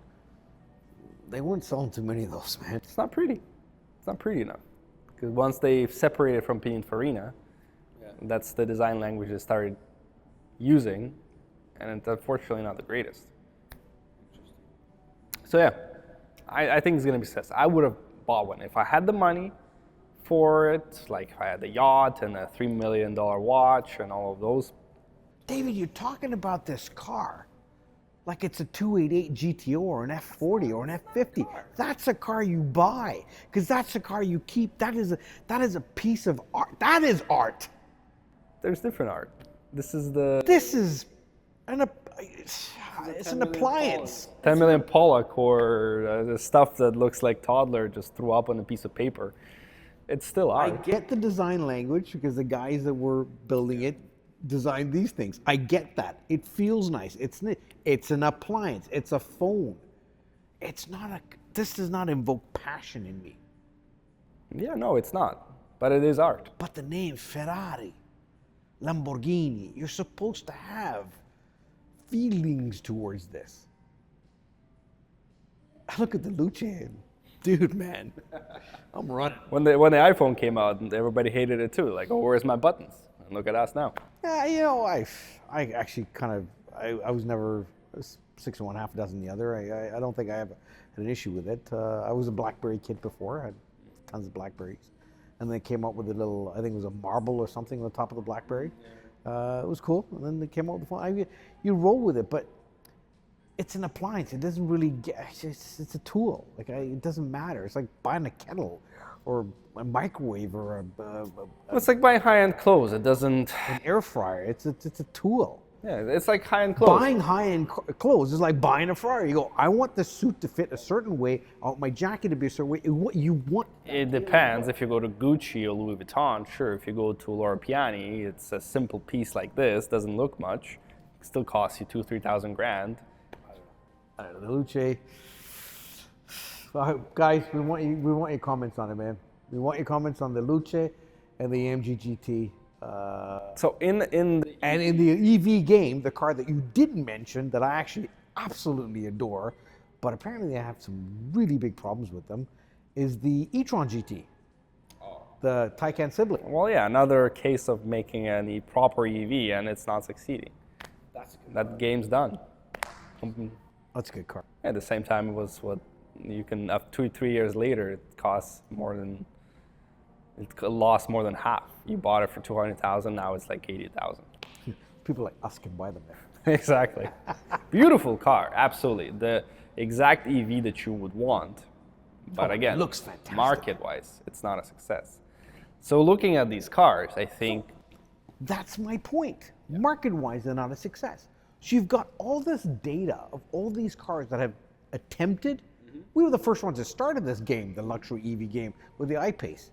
they weren't selling too many of those, man. It's not pretty. It's not pretty enough. Because once they separated from Pininfarina, that's the design language they started using, and it's unfortunately not the greatest. So yeah, I think it's going to be successful. I would have bought one. If I had the money for it, like if I had the yacht and a $3 million watch and all of those. David, you're talking about this car like it's a 288 GTO or an F40 or an F50. That's a car you buy because that's a car you keep. That is a piece of art. That is art. There's different art. This is it's an appliance. 10 million Pollock or the stuff that looks like toddler just threw up on a piece of paper. It's still art. I get the design language because the guys that were building it designed these things. I get that. It feels nice. It's an appliance. It's a phone. This does not invoke passion in me. Yeah, no, it's not. But it is art. But the name Ferrari, Lamborghini, you're supposed to have feelings towards this. I look at the Luce and, dude, man, I'm running. When the iPhone came out, everybody hated it too. Like, oh, where's my buttons? And look at us now. Yeah, you know, I actually kind of, I was never 6 and 1/2 dozen the other. I don't think I have an issue with it. I was a BlackBerry kid before. I had tons of BlackBerries. And they came up with a little, I think it was a marble or something on the top of the BlackBerry. It was cool. And then they came out with the phone. You roll with it, but it's an appliance. It doesn't really it's a tool. Like it doesn't matter. It's like buying a kettle or a microwave or it's like buying high-end clothes. It doesn't. An air fryer. It's a tool. Yeah, it's like high-end clothes. Buying high-end clothes is like buying a Ferrari. You go, I want the suit to fit a certain way. I want my jacket to be a certain way. What you want. It depends. If you go to Gucci or Louis Vuitton, sure. If you go to Loro Piani, it's a simple piece like this. Doesn't look much. It still costs you $2,000-3,000 grand. I don't know, the Luce. Guys, we want your comments on it, man. We want your comments on the Luce and the AMG GT. So in the EV game, the car that you didn't mention that I actually absolutely adore, but apparently they have some really big problems with them, is the e-tron GT, the Taycan sibling. Well, yeah, another case of making a proper EV and it's not succeeding. That game's done. That's a good car. At the same time, it was what you can. 2-3 years later, it costs more than. It lost more than half. You bought it for $200,000. Now it's like $80,000. People like us can buy them. Exactly. Beautiful car, absolutely. The exact EV that you would want, but again, it looks fantastic. Market-wise, it's not a success. So looking at these cars, I think that's my point. Market-wise, they're not a success. So you've got all this data of all these cars that have attempted. We were the first ones that started this game, the luxury EV game, with the I-Pace.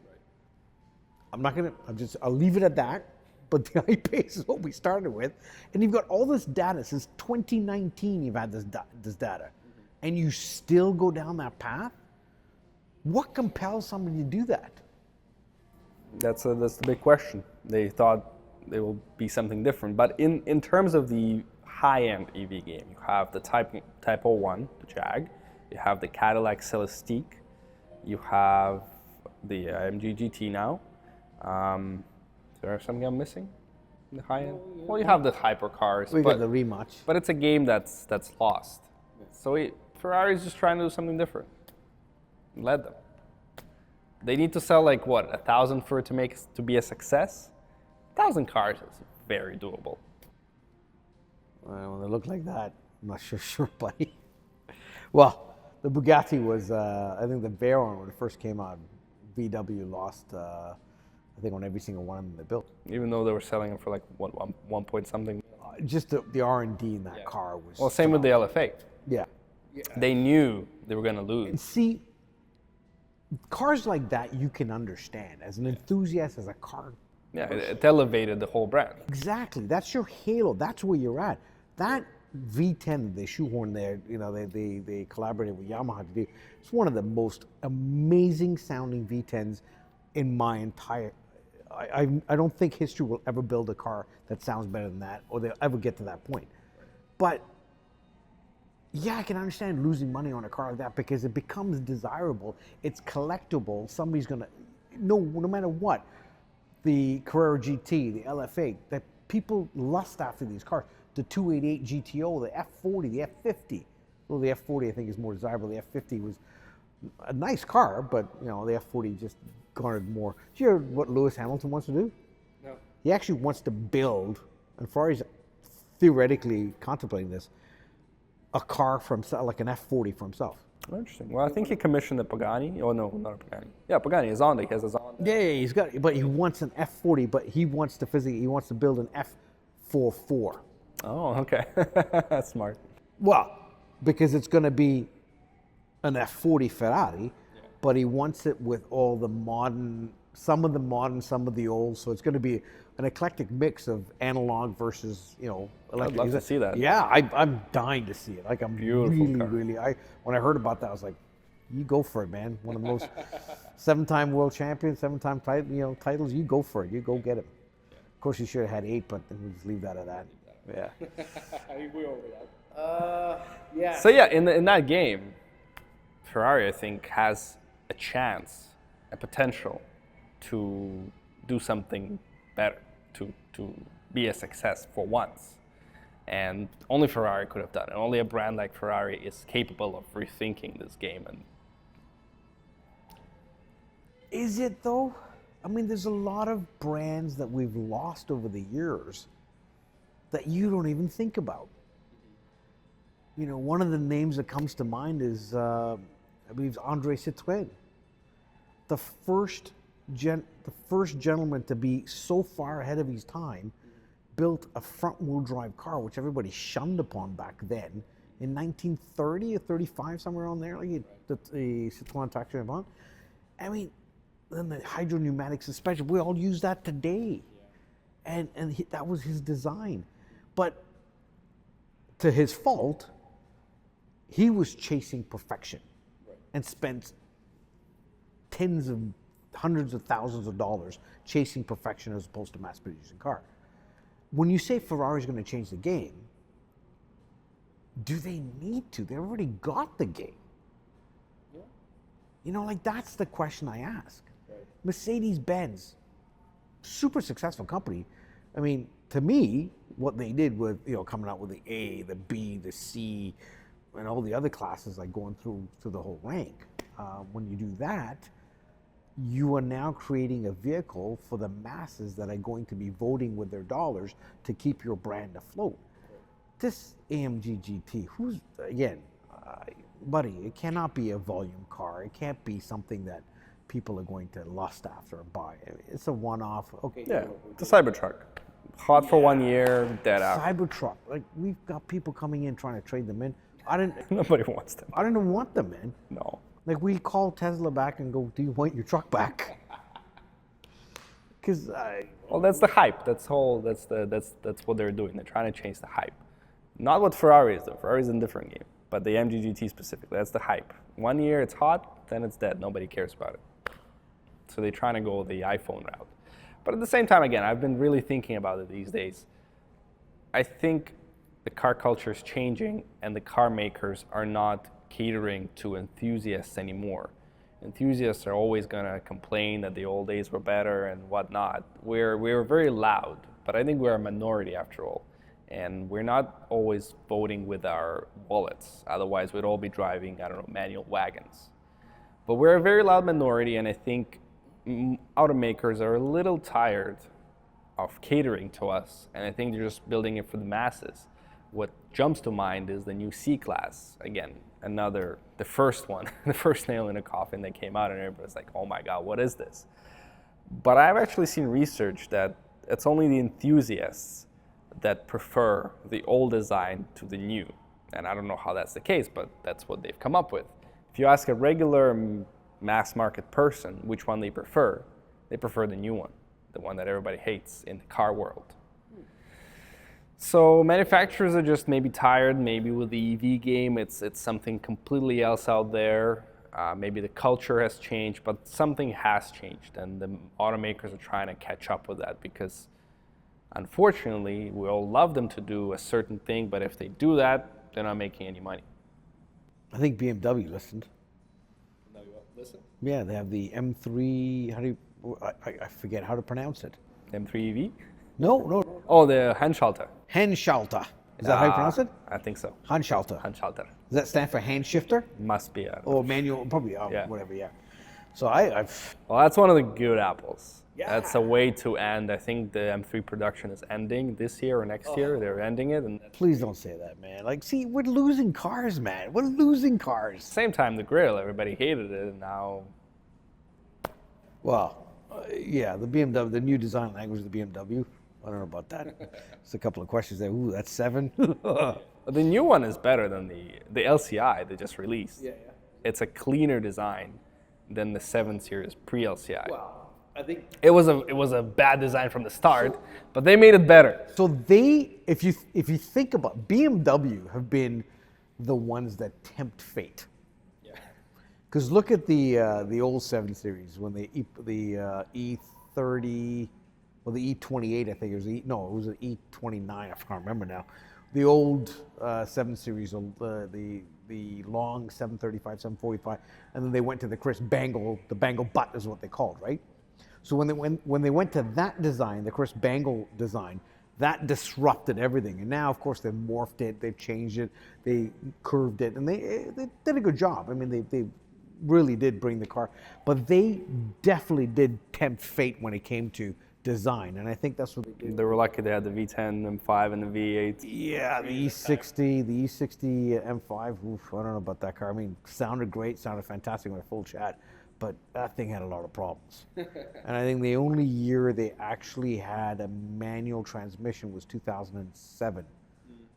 I'll leave it at that. but the I-Pace is what we started with. And you've got all this data. Since 2019, you've had this data. And you still go down that path? What compels somebody to do that? That's the big question. They thought there will be something different. But in terms of the high-end EV game, you have the Type 01, the Jag. You have the Cadillac Celestiq. You have the AMG GT now. Is there something I'm missing? In the high-end? Well, you have the hypercars. We got the rematch. But it's a game that's lost. So Ferrari's just trying to do something different. Let them. They need to sell like what, 1,000 for it to be a success? 1,000 cars is very doable. Well, when they look like that, I'm not sure, buddy. Well, the Bugatti was, I think the Veyron, when it first came out, VW lost, I think, on every single one of them they built. Even though they were selling them for like one point something. Just the R&D in that car was. Well, same with the LFA. Yeah. They knew they were going to lose. And see, cars like that you can understand. As an enthusiast, as a car. Yeah, it elevated the whole brand. Exactly. That's your halo. That's where you're at. That V10 they shoehorned there, they collaborated with Yamaha to do. It's one of the most amazing sounding V10s in my entire. I don't think history will ever build a car that sounds better than that, or they'll ever get to that point. But yeah, I can understand losing money on a car like that because it becomes desirable. It's collectible. Somebody's gonna, no matter what, the Carrera GT, the LFA, that people lust after these cars. The 288 GTO, the F40, the F50. Well, the F40 I think is more desirable. The F50 was a nice car, but the F40 just garnered more. Do you hear what Lewis Hamilton wants to do? No. He actually wants to build, and Ferrari's theoretically contemplating this, a car from like an F40 for himself. Oh, interesting. Well, I think he commissioned the Pagani. Oh no, not a Pagani. Yeah, Pagani is on. He has his on. Yeah, he's got. But he wants an F40. But he wants to build an F44. Oh, okay. That's smart. Well, because it's going to be an F40 Ferrari, but he wants it with all the modern, some of the old. So it's going to be an eclectic mix of analog versus, electric. I'd love to see that. Yeah, I'm dying to see it. Like, I'm Beautiful car. When I heard about that, I was like, you go for it, man. One of the most 7-time world champions, 7-time titles. You go for it. You go get it. Of course, you should have had 8, but then we'll just leave that at that. Yeah. We over that. Yeah. So yeah, in that game, Ferrari I think has a chance, a potential, to do something better, to be a success for once, and only Ferrari could have done it. Only a brand like Ferrari is capable of rethinking this game. And is it though? I mean, there's a lot of brands that we've lost over the years that you don't even think about. One of the names that comes to mind is, I believe, it's André Citroën. The first gentleman to be so far ahead of his time built a front-wheel drive car, which everybody shunned upon back then, in 1930 or 35, somewhere around there, like the Citroën Traction Avant. I mean, then the hydro-pneumatic suspension, we all use that today. And that was his design. But to his fault, he was chasing perfection and spent hundreds of thousands of dollars chasing perfection as opposed to mass-producing car. When you say Ferrari's going to change the game, do they need to? They already got the game. Yeah. That's the question I ask. Right. Mercedes-Benz, super successful company. I mean, to me, what they did with, coming out with the A, the B, the C, and all the other classes, like going through the whole rank, when you do that, you are now creating a vehicle for the masses that are going to be voting with their dollars to keep your brand afloat. This AMG GT, buddy, it cannot be a volume car. It can't be something that people are going to lust after and buy. It's a one-off. Okay. Yeah, the Cybertruck. Hot for 1 year, dead out. Cybertruck. Like, we've got people coming in trying to trade them in. Nobody wants them. I didn't want them, man. No. Like, we call Tesla back and go, do you want your truck back? Because Well, that's the hype. That's what they're doing. They're trying to change the hype. Not what Ferrari is though. Ferrari's in a different game. But the AMG GT specifically, that's the hype. 1 year it's hot, then it's dead. Nobody cares about it. So they're trying to go the iPhone route. But at the same time, again, I've been really thinking about it these days. I think the car culture is changing and the car makers are not catering to enthusiasts anymore. Enthusiasts are always going to complain that the old days were better and whatnot. We're very loud, but I think we're a minority after all. And we're not always voting with our wallets. Otherwise, we'd all be driving, I don't know, manual wagons. But we're a very loud minority, and I think automakers are a little tired of catering to us, and I think they're just building it for the masses. What jumps to mind is the new C-Class. Again, the first one, the first nail in the coffin that came out, and everybody's like, oh my God, what is this? But I've actually seen research that it's only the enthusiasts that prefer the old design to the new. And I don't know how that's the case, but that's what they've come up with. If you ask a regular mass market person which one they prefer the new one, the one that everybody hates in the car world. So manufacturers are just maybe tired, maybe with the EV game, it's something completely else out there. Maybe the culture has changed, but something has changed, and the automakers are trying to catch up with that because unfortunately, we all love them to do a certain thing, but if they do that, they're not making any money. I think BMW listened. No, you what? Listen. Yeah, they have the M3. I forget how to pronounce it. M3 EV? No. Oh, the Handschalter. Handschalter. Is that how you pronounce it? I think so. Handschalter. Handschalter. Does that stand for hand shifter? Must be. Or manual? Probably. Yeah. Whatever. Yeah. So I've. Well, that's one of the good apples. Yeah. That's a way to end. I think the M3 production is ending this year or next year. They're ending it. And Please don't say that, man. Like, see, we're losing cars, man. We're losing cars. same time, the grill, everybody hated it, and now. Well, yeah, the BMW, the new design language of the BMW. I don't know about that. It's a couple of questions there. Ooh, that's 7. The new one is better than the LCI they just released. Yeah. It's a cleaner design than the 7 Series pre-LCI. Well, I think It was a bad design from the start, but they made it better. So they, if you think about BMW, have been the ones that tempt fate. yeah. Because look at the old 7 Series when the E30, well the E28 I think it was it was an E29 I can't remember now. The old 7 Series, the long 735, 745, and then they went to the Chris Bangle. The Bangle butt is what they called, right? So when they went to that design, the Chris Bangle design, that disrupted everything. And now, of course, they've morphed it, they've changed it, they curved it, and they did a good job. I mean, they really did bring the car, but they definitely did tempt fate when it came to design, and I think that's what they did. They were lucky they had the V10 M5 and the V8. Yeah, the E60 M5. Oof, I don't know about that car. I mean, sounded great, sounded fantastic with a full chat, but that thing had a lot of problems. And I think the only year they actually had a manual transmission was 2007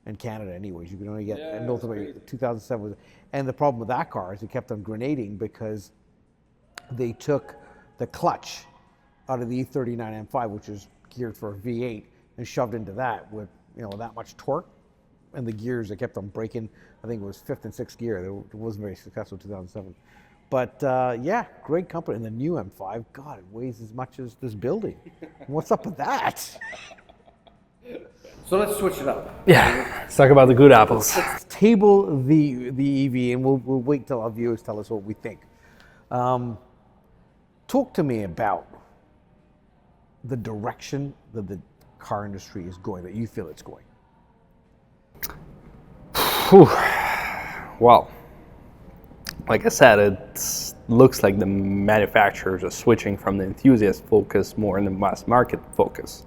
in Canada. Anyways, you can only get in North America. 2007 was, and the problem with that car is it kept on grenading because they took the clutch out of the E39 M5, which is geared for a V8, and shoved into that with that much torque, and the gears, they kept on breaking. I think it was 5th and 6th gear. It wasn't very successful in 2007. But yeah, great company. And the new M5, God, it weighs as much as this building. What's up with that? So let's switch it up. Yeah, let's talk about the good apples. Let's table the EV, and we'll wait till our viewers tell us what we think. Talk to me about the direction that the car industry is going, that you feel it's going. Well, like I said, it looks like the manufacturers are switching from the enthusiast focus more in the mass market focus.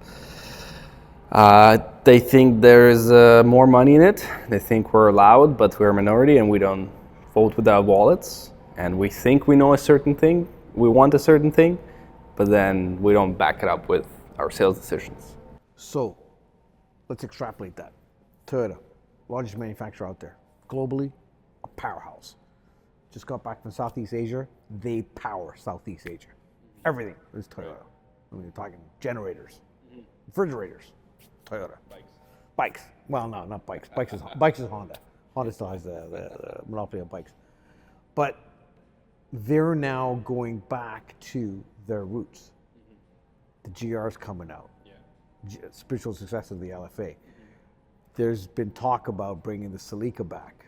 They think there's more money in it. They think we're loud, but we're a minority and we don't vote with our wallets. And we think we know a certain thing, we want a certain thing, but then we don't back it up with our sales decisions. So let's extrapolate that. Toyota, largest manufacturer out there. Globally, a powerhouse. Just got back from Southeast Asia. They power Southeast Asia. Everything is Toyota. I mean, you're talking generators, refrigerators, Toyota. Bikes. Well, no, not bikes. Bikes is Honda. Honda still has the monopoly of bikes. But they're now going back to their roots. The GR's coming out. Spiritual success of the LFA. There's been talk about bringing the Celica back.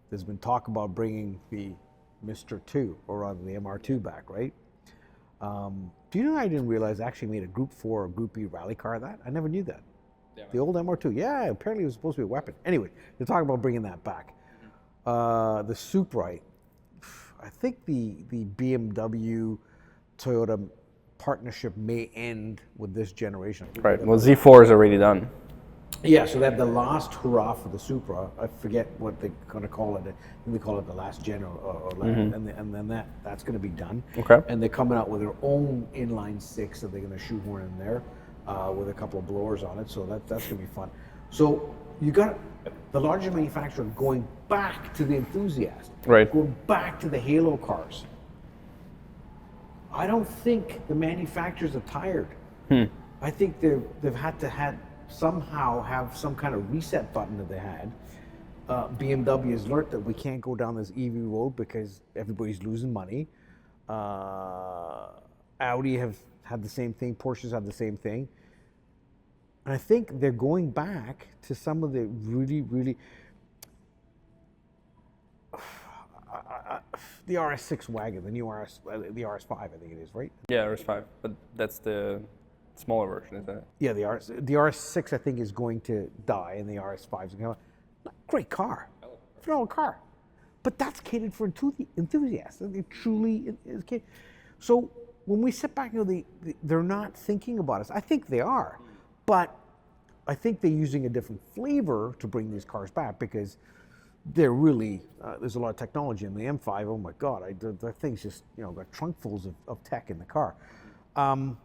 There's been talk about bringing the Mr. 2, or rather the MR2 back, right? Do you know I didn't realize they actually made a Group 4 or Group B rally car of that? I never knew that. The old MR2. Yeah, apparently it was supposed to be a weapon. Anyway, they're talking about bringing that back. The Supra, I think the BMW Toyota partnership may end with this generation. Right. Well, Z4 is already done. Yeah, so they have the last hurrah for the Supra. I forget what they're going to call it. I think they call it the last gen, and then that's going to be done. Okay. And they're coming out with their own inline six that they're going to shoehorn in there with a couple of blowers on it. So that's going to be fun. So you got the larger manufacturer going back to the enthusiast, Right. going back to the halo cars. I don't think the manufacturers are tired. I think they've had to somehow have some kind of reset button that they had. BMW has learned that we can't go down this EV road because everybody's losing money. Audi have had the same thing. Porsche's had the same thing. And I think they're going back to some of the really the RS6 wagon, the new the RS5, I think it is, right? Yeah, RS5, but that's the smaller version, is that? Yeah, the RS6 I think is going to die, and the RS5 is going to come out. Great car, phenomenal car, but that's catered for enthusiasts. It truly is catered. So when we sit back, they're not thinking about us. I think they are, but I think they're using a different flavor to bring these cars back because they're really there's a lot of technology in the M5. Oh my God, the thing's just got trunkfuls of tech in the car. And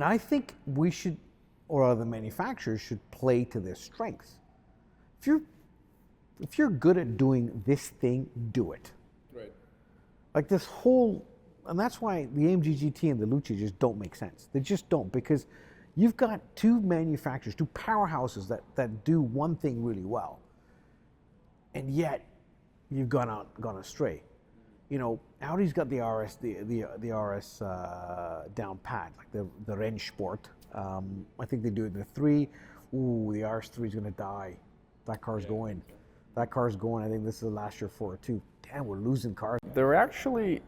I think we should, or other manufacturers should, play to their strengths. If you're good at doing this thing, do it. Right. Like this whole, and that's why the AMG GT and the Luce just don't make sense. They just don't, because you've got two manufacturers, two powerhouses that do one thing really well, and yet you've gone astray. Audi's got the RS, the RS down pat, like the Range Sport. I think they do it in the 3. Ooh, the RS3 is going to die. That car's going. That car's going. I think this is the last year for it too. Damn, we're losing cars. They're actually,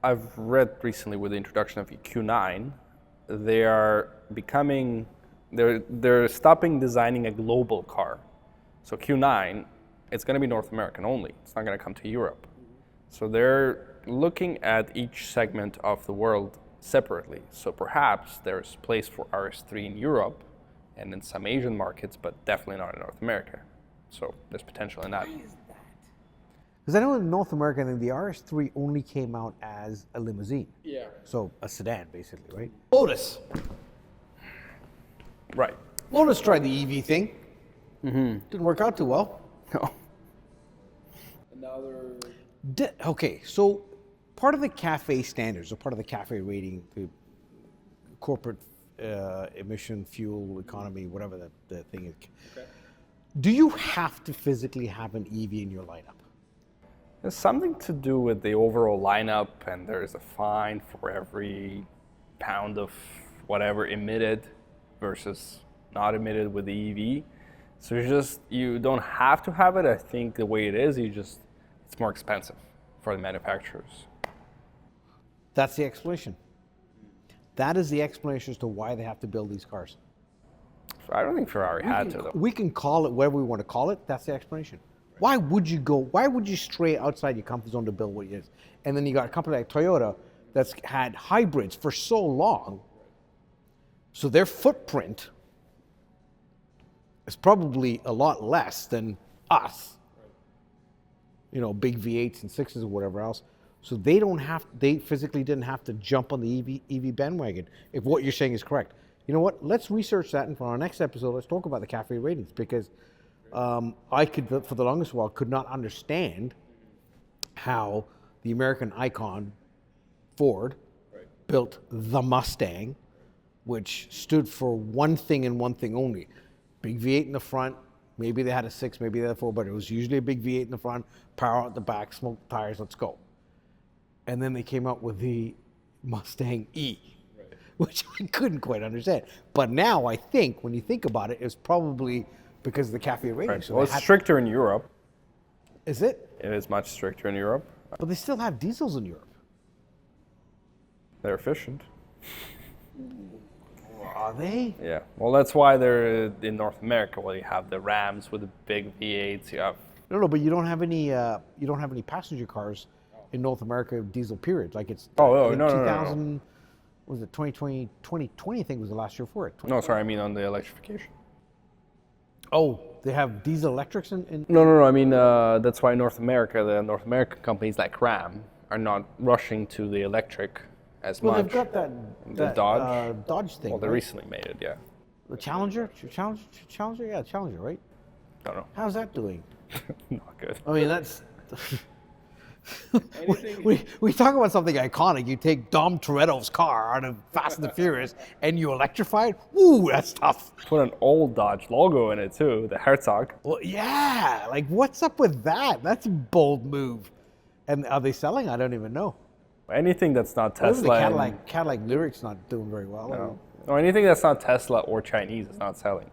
I've read recently with the introduction of the Q9, they are becoming, they're stopping designing a global car. So Q9, it's going to be North American only. It's not going to come to Europe. So they're looking at each segment of the world separately. So perhaps there's place for RS3 in Europe and in some Asian markets, but definitely not in North America. So there's potential in that. Because I know in North America, I think the RS3 only came out as a limousine. Yeah. So a sedan, basically, right? Lotus. Right. Lotus tried the EV thing. Didn't work out too well. No. And now they're... Okay, so part of the CAFE standards, or part of the CAFE rating, the corporate emission, fuel, economy, whatever the thing is. Okay. Do you have to physically have an EV in your lineup? There's something to do with the overall lineup, and there's a fine for every pound of whatever emitted versus not emitted with the EV. So you don't have to have it. I think the way it is, it's more expensive for the manufacturers. That's the explanation. That is the explanation as to why they have to build these cars. I don't think Ferrari had to, though. We can call it whatever we want to call it. That's the explanation. Why would you stray outside your comfort zone to build what it is? And then you got a company like Toyota that's had hybrids for so long, so their footprint is probably a lot less than us. Big V8s and 6s or whatever else. So they physically didn't have to jump on the EV bandwagon, if what you're saying is correct. You know what? Let's research that, and for our next episode, let's talk about the CAFE ratings, because I could, for the longest while, could not understand how the American icon, Ford, built the Mustang, which stood for one thing and one thing only. Big V8 in the front. Maybe they had a 6, maybe they had a 4, but it was usually a big V8 in the front, power out the back, smoke tires, let's go. And then they came out with the Mustang E, which I couldn't quite understand. But now I think, when you think about it, it's probably because of the cafe rating. Right. So Well, it's stricter in Europe. Is it? It is much stricter in Europe. But they still have diesels in Europe. They're efficient. Are they? Yeah. Well, that's why they're in North America. Well, you have the Rams with the big V8s. You have No, but you don't have any passenger cars in North America diesel period. Like it's no, 2000. Was it 2020? 2020, I think, was the last year for it. no, sorry, I mean on the electrification. Oh, they have diesel electrics in No. I mean that's why North America, the North American companies like Ram, are not rushing to the electric as Well, much. they've got that Dodge? Dodge thing. Well, they right? recently made it, yeah. The Challenger, yeah, Challenger, right? Don't know. How's that doing? Not good. I mean, that's. we talk about something iconic. You take Dom Toretto's car out of Fast and the Furious and you electrify it. Ooh, that's tough. Put an old Dodge logo in it too, the Herzog. Well, yeah. Like, what's up with that? That's a bold move. And are they selling? I don't even know. Anything that's not Well, the Tesla. Cadillac Lyriq's not doing very well. No. Or anything that's not Tesla or Chinese is not selling.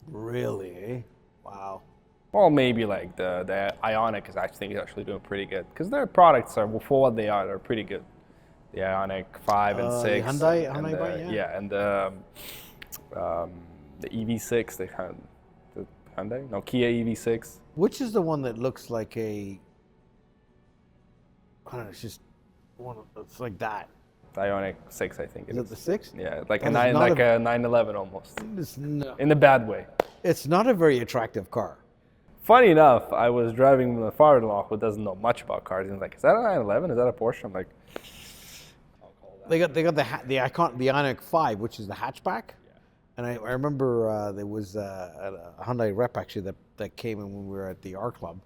Really? Eh? Wow. Well, maybe like the Ioniq is actually doing pretty good because their products are, well, for what they are, they're pretty good. The Ioniq 5 and 6. The Hyundai and bike, yeah. Yeah, and the EV6, they had the Hyundai? No, Kia EV6. Which is the one that looks like a? I don't know. It's just one. It's like that. The Ioniq 6, I think. Is it the 6? Yeah, like And a it's not a 911 almost. No. In a bad way. It's not a very attractive car. Funny enough, I was driving with my father-in-law who doesn't know much about cars. He's like, "Is that a 911? Is that a Porsche?" I'm like, "I'll call that." They got the Ioniq 5, which is the hatchback. Yeah. And I remember there was a Hyundai rep actually that came in when we were at the R Club,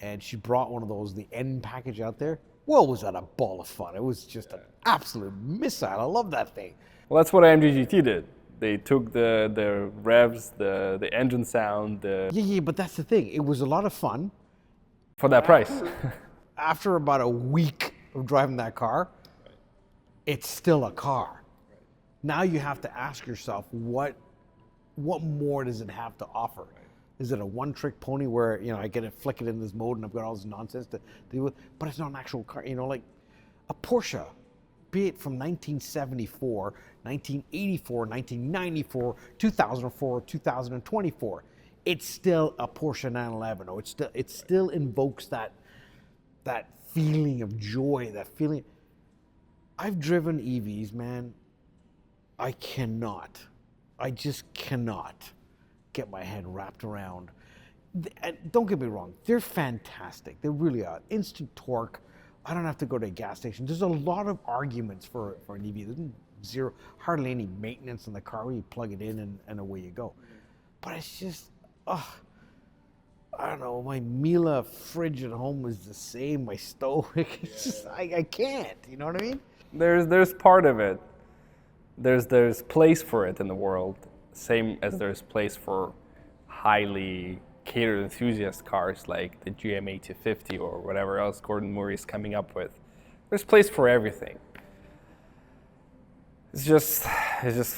and she brought one of those, the N package out there. Well, was that a ball of fun? It was just an absolute missile. I love that thing. Well, that's what AMG GT did. They took the revs, the engine sound, Yeah, but that's the thing. It was a lot of fun. for that price. After about a week of driving that car, it's still a car. Now you have to ask yourself, what more does it have to offer? Is it a one-trick pony where, I get it, flick it in this mode and I've got all this nonsense to deal with? But it's not an actual car. Like a Porsche, be it from 1974, 1984, 1994, 2004, 2024, it's still a Porsche 911. Or it still invokes that feeling of joy, that feeling. I've driven EVs, man. I just cannot get my head wrapped around. And don't get me wrong, they're fantastic. They really are. Instant torque. I don't have to go to a gas station. There's a lot of arguments for an EV. There's hardly any maintenance in the car where you plug it in and away you go. But it's just, I don't know, my Miele fridge at home is the same, my stove. It's just, I can't, you know what I mean? There's part of it. There's place for it in the world, same as there's place for highly catered enthusiast cars like the GMA 250 or whatever else Gordon Murray is coming up with. There's place for everything. It's just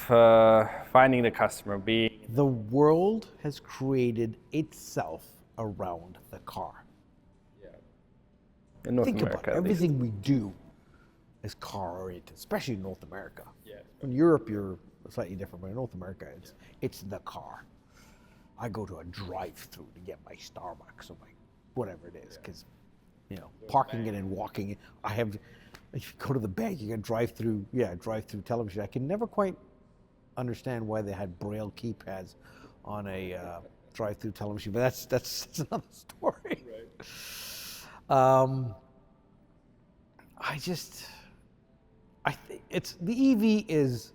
finding the customer. The world has created itself around the car. Yeah. In North Think America, about it. at least. Everything we do is car oriented, especially in North America. Yeah. In Europe, you're slightly different, but in North America, it's the car. I go to a drive-through to get my Starbucks or my whatever it is, because parking it and walking it. If you go to the bank, you got drive-through television. I can never quite understand why they had Braille keypads on a drive-through television, but that's another story. Right. I think it's the EV is.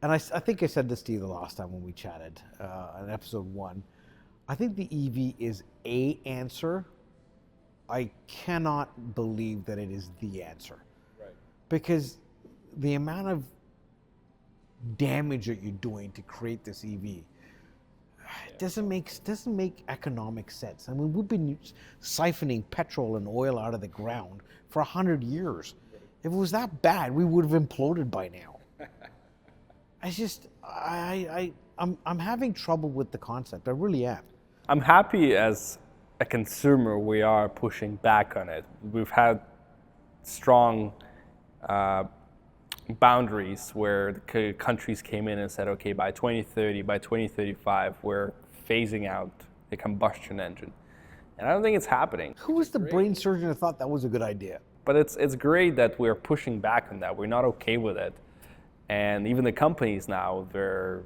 And I think I said this to you the last time when we chatted in episode 1. I think the EV is a answer. I cannot believe that it is the answer. Right. Because the amount of damage that you're doing to create this EV doesn't make economic sense. I mean, we've been siphoning petrol and oil out of the ground for 100 years. If it was that bad, we would have imploded by now. I'm having trouble with the concept. I really am. I'm happy as a consumer we are pushing back on it. We've had strong boundaries where the countries came in and said, okay, by 2030, by 2035, we're phasing out the combustion engine. And I don't think it's happening. Who was the brain surgeon who thought that was a good idea? But it's great that we're pushing back on that. We're not okay with it. And even the companies now, they're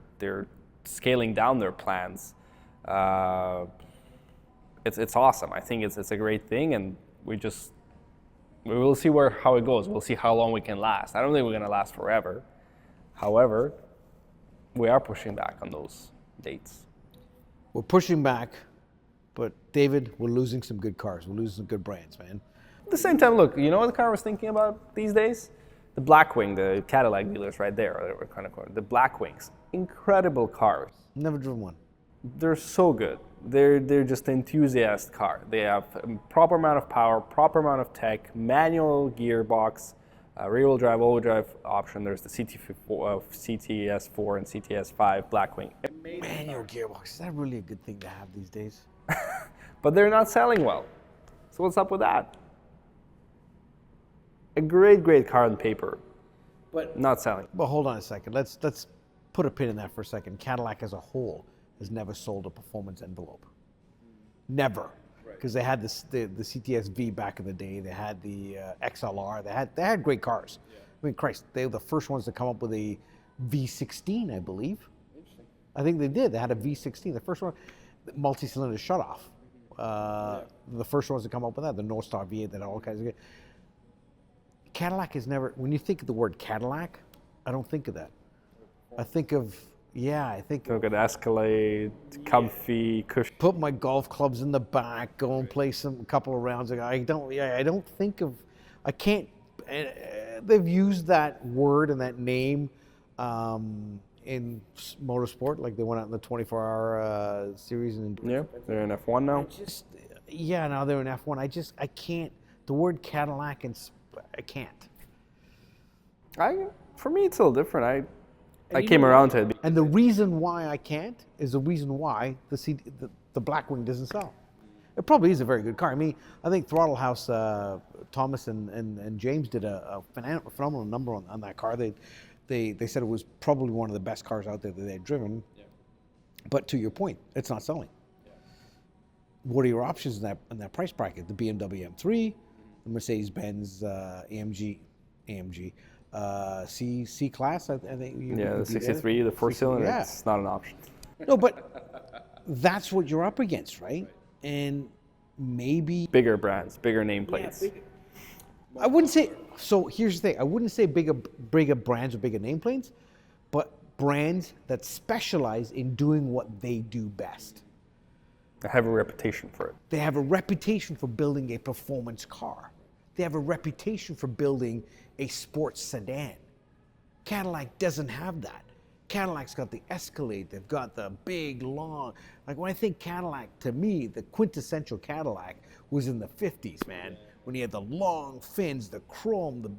scaling down their plans. It's awesome. I think it's a great thing, and we will see how it goes. We'll see how long we can last. I don't think we're going to last forever. However, we are pushing back on those dates. We're pushing back, but David, we're losing some good cars. We're losing some good brands, man. At the same time, look, you know what the car I was thinking about these days? The Blackwing, the Cadillac dealers right there, the Blackwings. Incredible cars. Never driven one. They're so good. They're just an enthusiast car. They have a proper amount of power, proper amount of tech, manual gearbox, rear-wheel drive, all-wheel drive option. There's the CTS4 and CTS5 Blackwing. Manual gearbox. Is that really a good thing to have these days? But they're not selling well. So what's up with that? A great car on paper, but not selling. Well, hold on a second. Let's put a pin in that for a second. Cadillac as a whole has never sold a performance envelope. Never. Because they had the CTS-V back in the day. They had the XLR. They had great cars. Yeah. I mean, Christ, they were the first ones to come up with a V16, I believe. Interesting. I think they did. They had a V16. The first one, multi-cylinder shutoff. The first ones to come up with that. The North Star V8. That all kinds of. Cadillac is never. When you think of the word Cadillac, I don't think of that. I think of. Look at Escalade, comfy, cushion. Put my golf clubs in the back, go and play a couple of rounds. I don't think of, I can't, they've used that word and that name in motorsport, like they went out in the 24-hour series. Yeah, they're in F1 now. Now they're in F1. I can't, the word Cadillac, I can't. For me, it's a little different. I came around to it. And the reason why I can't is the reason why the Blackwing doesn't sell. It probably is a very good car. I mean, I think Throttle House, Thomas and James did a phenomenal number on that car. They said it was probably one of the best cars out there that they'd driven. Yeah. But to your point, it's not selling. Yeah. What are your options in that price bracket? The BMW M3, the Mercedes-Benz AMG. C class, I think. The 63, the four-cylinder, it's not an option. No, but that's what you're up against, right? And maybe bigger brands, bigger nameplates. Yeah, I wouldn't say. So here's the thing: I wouldn't say bigger brands or bigger nameplates, but brands that specialize in doing what they do best. They have a reputation for it. They have a reputation for building a performance car. They have a reputation for building a sports sedan. Cadillac doesn't have that. Cadillac's got the Escalade. They've got the big, long. Like when I think Cadillac, to me, the quintessential Cadillac was in the 50s, man. When you had the long fins, the chrome,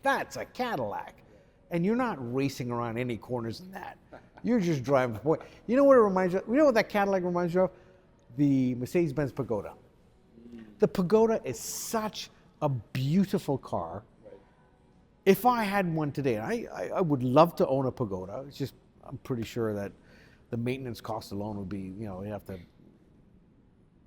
that's a Cadillac. And you're not racing around any corners in that. You're just driving. Boy, you know what it reminds you of? You know what that Cadillac reminds you of? The Mercedes-Benz Pagoda. The Pagoda is such a beautiful car. If I had one today, I would love to own a Pagoda. It's just, I'm pretty sure that the maintenance cost alone would be,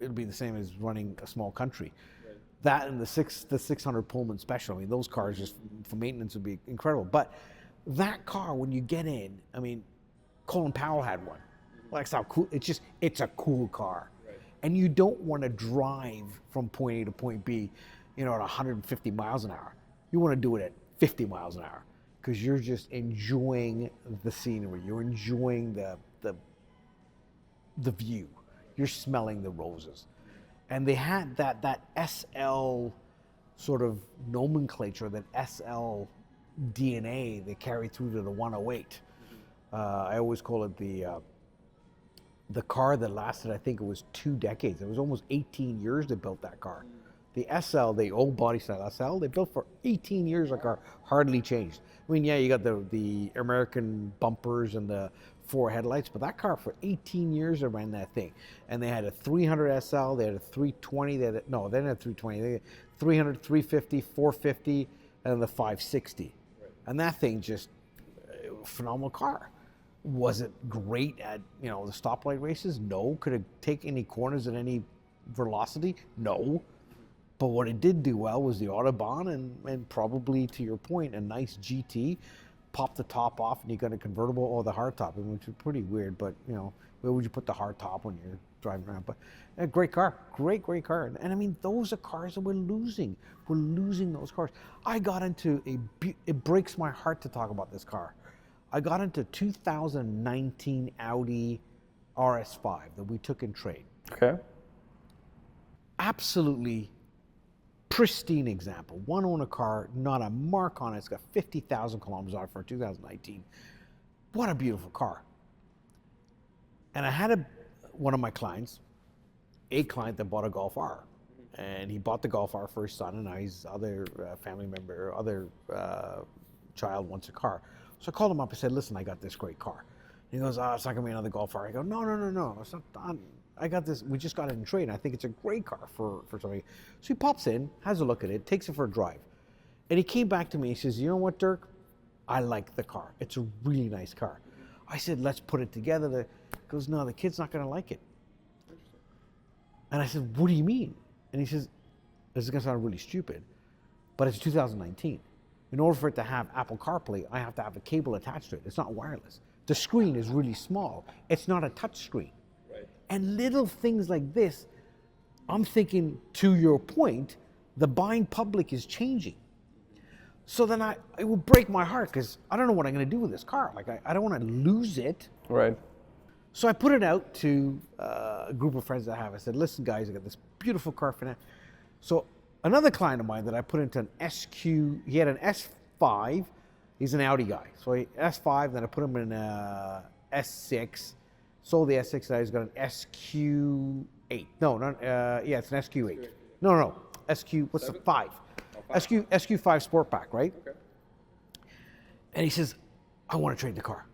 it'd be the same as running a small country. Right. That and the 600 Pullman Special, I mean, those cars just for maintenance would be incredible. But that car, when you get in, I mean, Colin Powell had one. Well, that's how cool, it's a cool car. Right. And you don't want to drive from point A to point B, at 150 miles an hour. You want to do it at 50 miles an hour because you're just enjoying the scenery. You're enjoying the view. You're smelling the roses. And they had that SL sort of nomenclature, that SL DNA they carry through to the 108. I always call it the car that lasted, I think it was 2 decades. It was almost 18 years they built that car. The SL, the old body style SL, they built for 18 years a car, hardly changed. I mean, yeah, you got the American bumpers and the 4 headlights, but that car for 18 years they ran that thing. And they had a 300 SL, they had a 320, they didn't have 320, they had 300, 350, 450, and the 560. Right. And that thing just, phenomenal car. Was it great at, the stoplight races? No. Could it take any corners at any velocity? No. But what it did do well was the Autobahn and probably, to your point, a nice GT. Pop the top off and you got a convertible or the hardtop, which is pretty weird, but, where would you put the hardtop when you're driving around? But a great car, great car. And I mean, those are cars that we're losing. We're losing those cars. I got into it breaks my heart to talk about this car. I got into 2019 Audi RS5 that we took in trade. Okay. Absolutely pristine example. One owner car, not a mark on it. It's got 50,000 kilometers on it for 2019. What a beautiful car. And I had one of my clients, a client that bought a Golf R. And he bought the Golf R for his son, and now his other family member, other child wants a car. So I called him up and said, listen, I got this great car. And he goes, it's not going to be another Golf R. I go, no, it's not done. I got this, we just got it in trade, and I think it's a great car for somebody. So he pops in, has a look at it, takes it for a drive. And he came back to me, he says, you know what, Dirk? I like the car. It's a really nice car. I said, let's put it together. He goes, no, the kid's not going to like it. And I said, what do you mean? And he says, this is going to sound really stupid, but it's 2019. In order for it to have Apple CarPlay, I have to have a cable attached to it. It's not wireless. The screen is really small. It's not a touch screen. Right. And little things like this, I'm thinking, to your point, the buying public is changing. So then it would break my heart because I don't know what I'm going to do with this car. Like, I don't want to lose it. Right. So I put it out to a group of friends that I have. I said, listen, guys, I got this beautiful car for now. So another client of mine that I put into an SQ, he had an S5. He's an Audi guy. So S5, then I put him in a S6. Sold the S6, and he's got an SQ8. No, it's an SQ8. No, SQ, what's 7? The 5? Oh, 5. SQ5 Sportback, right? Okay. And he says, I want to trade the car.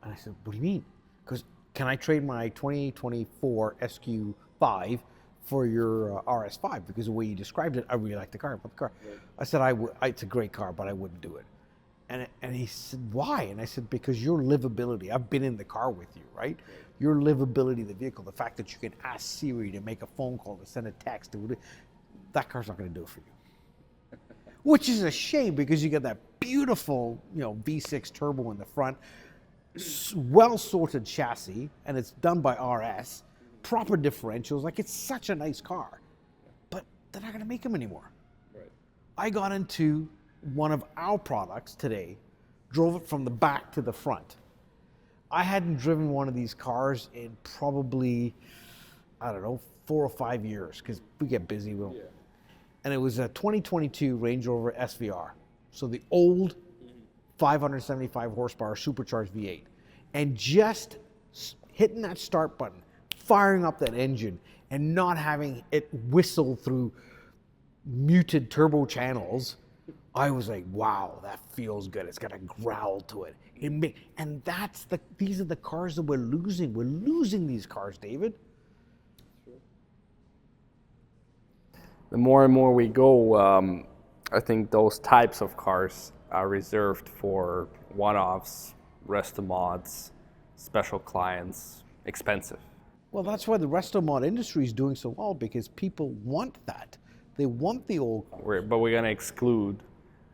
And I said, what do you mean? Because can I trade my 2024 SQ5 for your RS5? Because the way you described it, I really like the car. But the car, right. I said, it's a great car, but I wouldn't do it. And he said, why? And I said, because your livability, I've been in the car with you, right? Your livability of the vehicle, the fact that you can ask Siri to make a phone call, to send a text, that car's not going to do it for you. Which is a shame because you got that beautiful, V6 turbo in the front, well-sorted chassis, and it's done by RS, proper differentials. Like, it's such a nice car, but they're not going to make them anymore. Right. I got into one of our products today, drove it from the back to the front. I hadn't driven one of these cars in probably, 4 or 5 years, because we get busy. Yeah. And it was a 2022 Range Rover SVR. So the old 575 horsepower supercharged V8. And just hitting that start button, firing up that engine, and not having it whistle through muted turbo channels, I was like, wow, that feels good. It's got a growl to it. And these are the cars that we're losing. We're losing these cars, David. The more and more we go, I think those types of cars are reserved for one-offs, resto mods, special clients, expensive. Well, that's why the resto mod industry is doing so well, because people want that. They want the old car. But we're going to exclude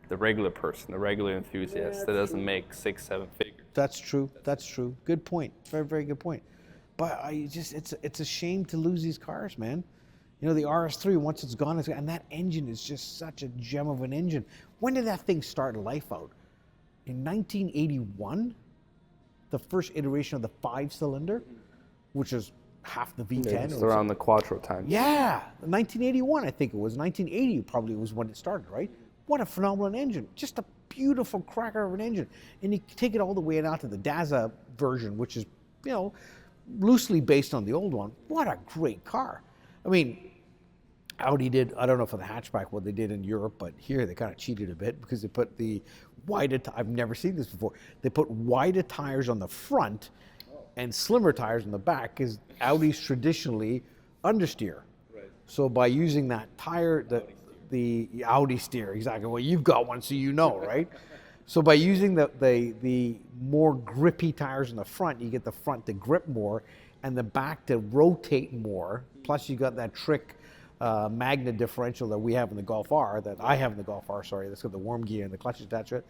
the regular person, the regular enthusiast that doesn't make 6-7 figures. That's true. That's true. Good point. Very, very good point. But it's a shame to lose these cars, man. The RS3, once it's gone, and that engine is just such a gem of an engine. When did that thing start life out? In 1981, the first iteration of the 5-cylinder, which is half the V10. Yeah, it's around the Quattro time. Yeah, 1981, I think it was. 1980 probably was when it started, right? What a phenomenal engine. Just a beautiful cracker of an engine. And you take it all the way out to the DeSouza version, which is, you know, loosely based on the old one. What a great car. I mean, Audi did, I don't know for the hatchback what they did in Europe, but here they kind of cheated a bit because they put the wider, I've never seen this before, they put wider tires on the front and slimmer tires on the back because Audi's traditionally understeer. Right. So by using that tire, the Audi steer, exactly. Well, you've got one, so you know, right? So by using the more grippy tires in the front, you get the front to grip more and the back to rotate more. Plus you got that trick magnet differential that we have in the Golf R, that I have in the Golf R, sorry, that's got the worm gear and the clutch attachment,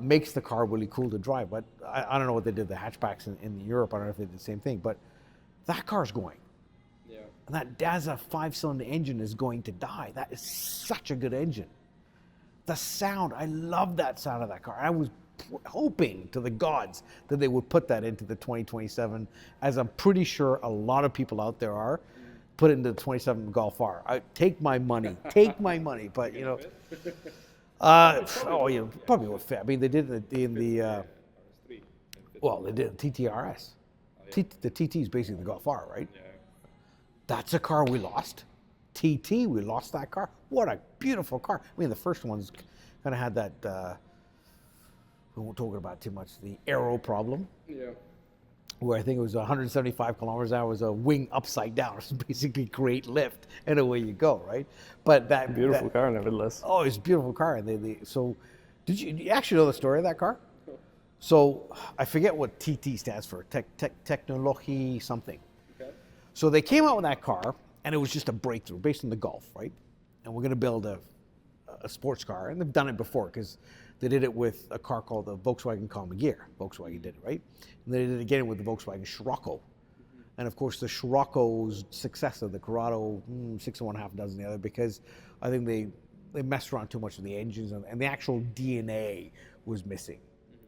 makes the car really cool to drive. But I don't know what they did, the hatchbacks in Europe, I don't know if they did the same thing, but that car's going. Yeah. And that DeSouza 5-cylinder engine is going to die. That is such a good engine. The sound, I love that sound of that car. I was hoping to the gods that they would put that into the 2027, as I'm pretty sure a lot of people out there are, put it into the 27 Golf R. Take my money, but you know, oh, you probably would fit. I mean, they did it in the well, they did the TT RS. The TT is basically the Golf R, right? Yeah. That's a car we lost. TT, we lost that car. What a beautiful car. I mean, the first one's kind of had that, we won't talk about too much, the aero problem, Yeah. where I think it was 175 kilometers an hour was a wing upside down. It's basically great lift, and away you go, right? But that Beautiful car, nevertheless. Oh, it's a beautiful car. And so, do you actually know the story of that car? So I forget what TT stands for, technology something. Okay. So they came out with that car, and it was just a breakthrough based on the Golf, right? And we're going to build a sports car, and they've done it before because they did it with a car called the Volkswagen Commandeer. Volkswagen did it, right? And they did it again with the Volkswagen Scirocco. And of course, the Scirocco's successor, the Corrado, 6 and 1/2 dozen the other, because I think they messed around too much with the engines, and the actual DNA was missing.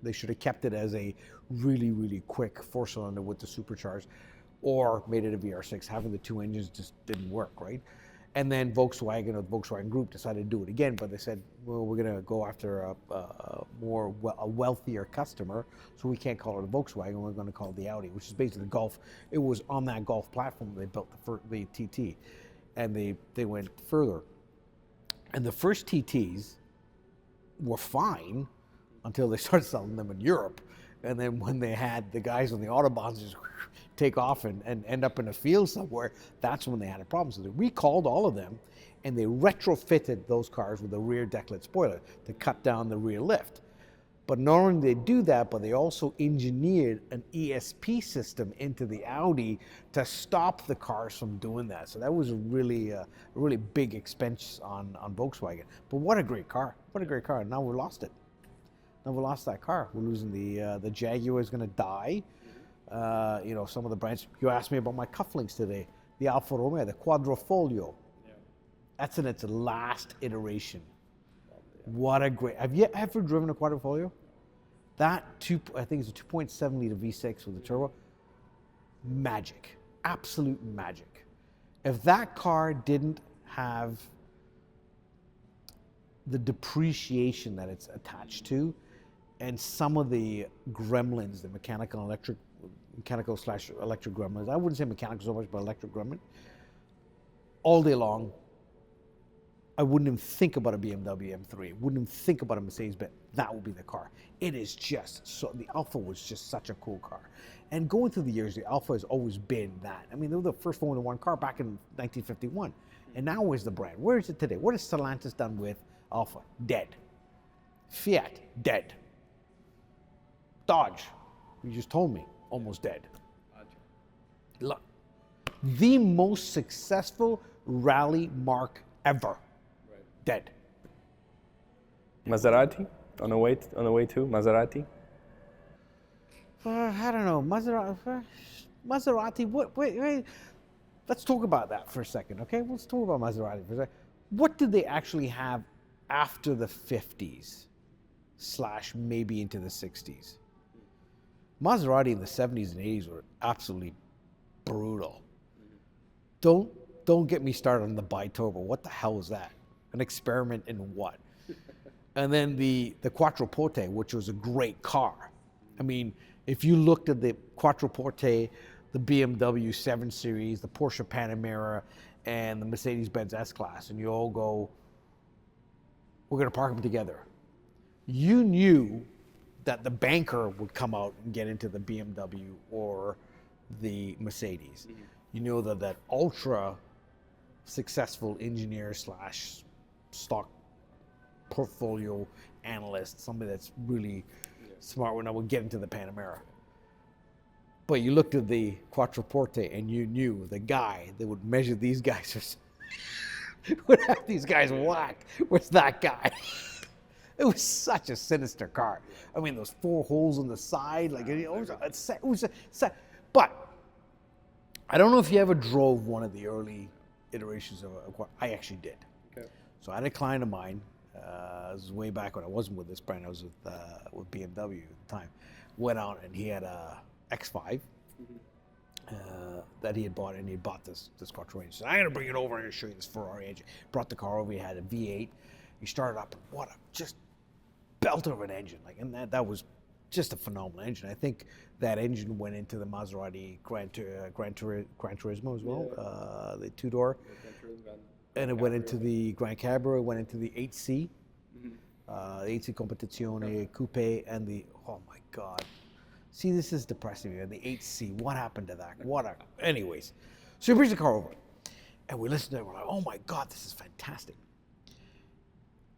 They should have kept it as a really, really quick 4-cylinder with the supercharged, or made it a VR6. Having the two engines just didn't work, right? And then Volkswagen, or the Volkswagen Group, decided to do it again, but they said, well, we're going to go after a wealthier customer, so we can't call it a Volkswagen, we're going to call it the Audi, which is basically the Golf. It was on that Golf platform they built the TT, and they went further. And the first TTs were fine until they started selling them in Europe. And then when they had the guys on the Autobahns just take off and end up in a field somewhere, that's when they had a problem. So they recalled all of them, and they retrofitted those cars with a rear decklet spoiler to cut down the rear lift. But not only did they do that, but they also engineered an ESP system into the Audi to stop the cars from doing that. So that was a really big expense on Volkswagen. But what a great car. What a great car. Now we lost it. Now we lost that car. We're losing the Jaguar is going to die. You know, some of the brands. You asked me about my cufflinks today. The Alfa Romeo, the Quadrifoglio. Yeah. That's in its last iteration. What a great! Have you ever driven a Quadrifoglio? I think it's a 2.7 liter V6 with a turbo. Magic, absolute magic. If that car didn't have the depreciation that it's attached to, and some of the gremlins, the mechanical / electric gremlins, I wouldn't say mechanical so much, but electric gremlin, all day long, I wouldn't even think about a BMW M3, wouldn't even think about a Mercedes-Benz. That would be the car. It is just so, the Alfa was just such a cool car. And going through the years, the Alfa has always been that. I mean, they were the first Formula One car back in 1951. And now where's the brand? Where is it today? What has Stellantis done with Alfa? Dead. Fiat, dead. Dodge, you just told me, almost dead. Look, the most successful rally marque ever. Dead. Maserati on the way to Maserati. I don't know, Maserati. Wait. Let's talk about that for a second, okay? Let's talk about Maserati for a second. What did they actually have after the 50s / maybe into the 60s? Maserati in the 70s and 80s were absolutely brutal. Don't get me started on the biturbo. What the hell was that? An experiment in what? And then the Quattroporte, which was a great car. I mean, if you looked at the Quattroporte, the BMW 7 Series, the Porsche Panamera, and the Mercedes-Benz S-Class, and you all go, we're going to park them together. You knew that the banker would come out and get into the BMW or the Mercedes. Mm-hmm. You know that ultra successful engineer slash stock portfolio analyst, somebody that's really smart when I would get into the Panamera. But you looked at the Quattroporte and you knew the guy that would measure these guys would have these guys whacked was that guy. It was such a sinister car. I mean, those 4 holes on the side, like but I don't know if you ever drove one of the early iterations of a Quattro. I actually did. Okay. So I had a client of mine. This was way back when I wasn't with this brand. I was with BMW at the time. Went out and he had a X5 that he had bought, and he bought this Quattro Range. So I'm gonna bring it over and show you this Ferrari engine. Brought the car over. He had a V8. He started up, and what a just belter of an engine! Like, and that was just a phenomenal engine. I think that engine went into the Maserati Gran Turismo as well, the 2-door, and it went into the Gran Cabrio. It went into the 8C, the 8C Competizione Coupe, and the oh my God. See, this is depressing. The 8C, what happened to that? Anyways, so he brings the car over, and we listen to it. We're like, oh my God, this is fantastic.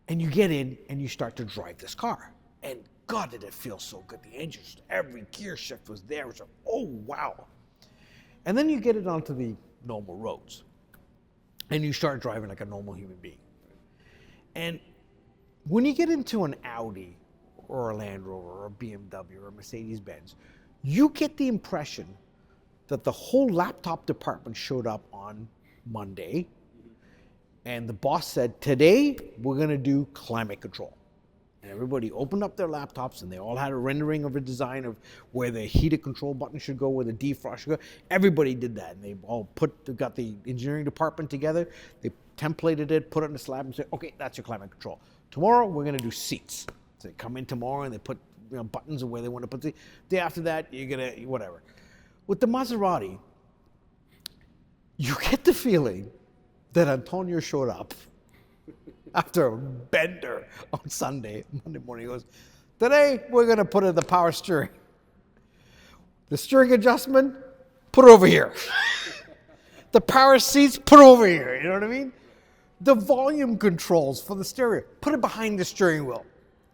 And you get in and you start to drive this car, and God, did it feel so good. The engine, every gear shift was there. It was like, oh wow. And then you get it onto the normal roads, and you start driving like a normal human being. And when you get into an Audi or a Land Rover or a BMW or a Mercedes-Benz, you get the impression that the whole laptop department showed up on Monday, and the boss said, today we're gonna do climate control. And everybody opened up their laptops, and they all had a rendering of a design of where the heated control button should go, where the defrost should go. Everybody did that, and they all got the engineering department together. They templated it, put it in a slab, and said, okay, that's your climate control. Tomorrow we're gonna do seats. So they come in tomorrow and they put buttons of where they want to put the day after that, you're gonna whatever. With the Maserati, you get the feeling that Antonio showed up after a bender on Monday morning. He goes, today we're gonna put in the power steering. The steering adjustment, put it over here. The power seats, put it over here. You know what I mean? The volume controls for the stereo, put it behind the steering wheel.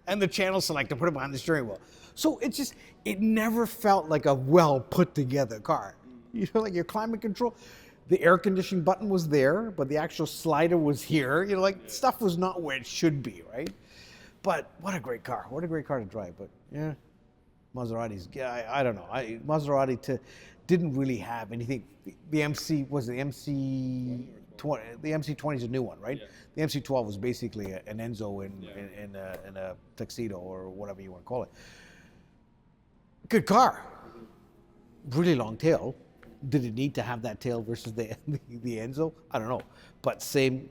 And the channel selector, put it behind the steering wheel. So it never felt like a well put together car. You know, like your climate control, the air conditioning button was there, but the actual slider was here. You know, like stuff was not where it should be, right? But what a great car. What a great car to drive. But yeah, Maseratis, I don't know. Maserati didn't really have anything. The MC, was it the MC 20? The MC20 is a new one, right? Yeah. The MC12 was basically an Enzo in a tuxedo or whatever you want to call it. Good car. Really long tail. Did it need to have that tail versus the Enzo? I don't know. But same.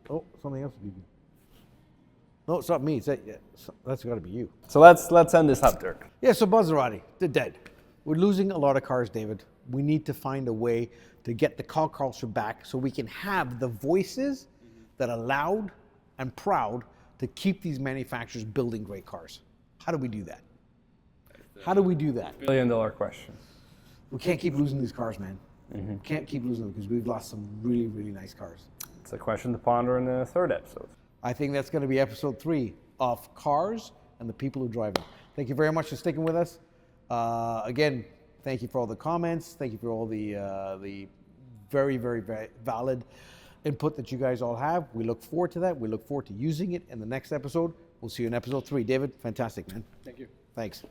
Oh, something else. No, it's not me. That's got to be you. So let's end this up, Dirk. Yeah, so Maserati, they're dead. We're losing a lot of cars, David. We need to find a way to get the car culture back so we can have the voices that are loud and proud to keep these manufacturers building great cars. How do we do that? How do we do that? $1 billion question. We can't keep losing these cars, man. We can't keep losing them because we've lost some really, really nice cars. It's a question to ponder in the 3rd episode. I think that's going to be episode 3 of cars and the people who drive them. Thank you very much for sticking with us. Again, thank you for all the comments. Thank you for all the very, very, very valid input that you guys all have. We look forward to that. We look forward to using it in the next episode. We'll see you in episode 3. David, fantastic, man. Thank you. Thanks.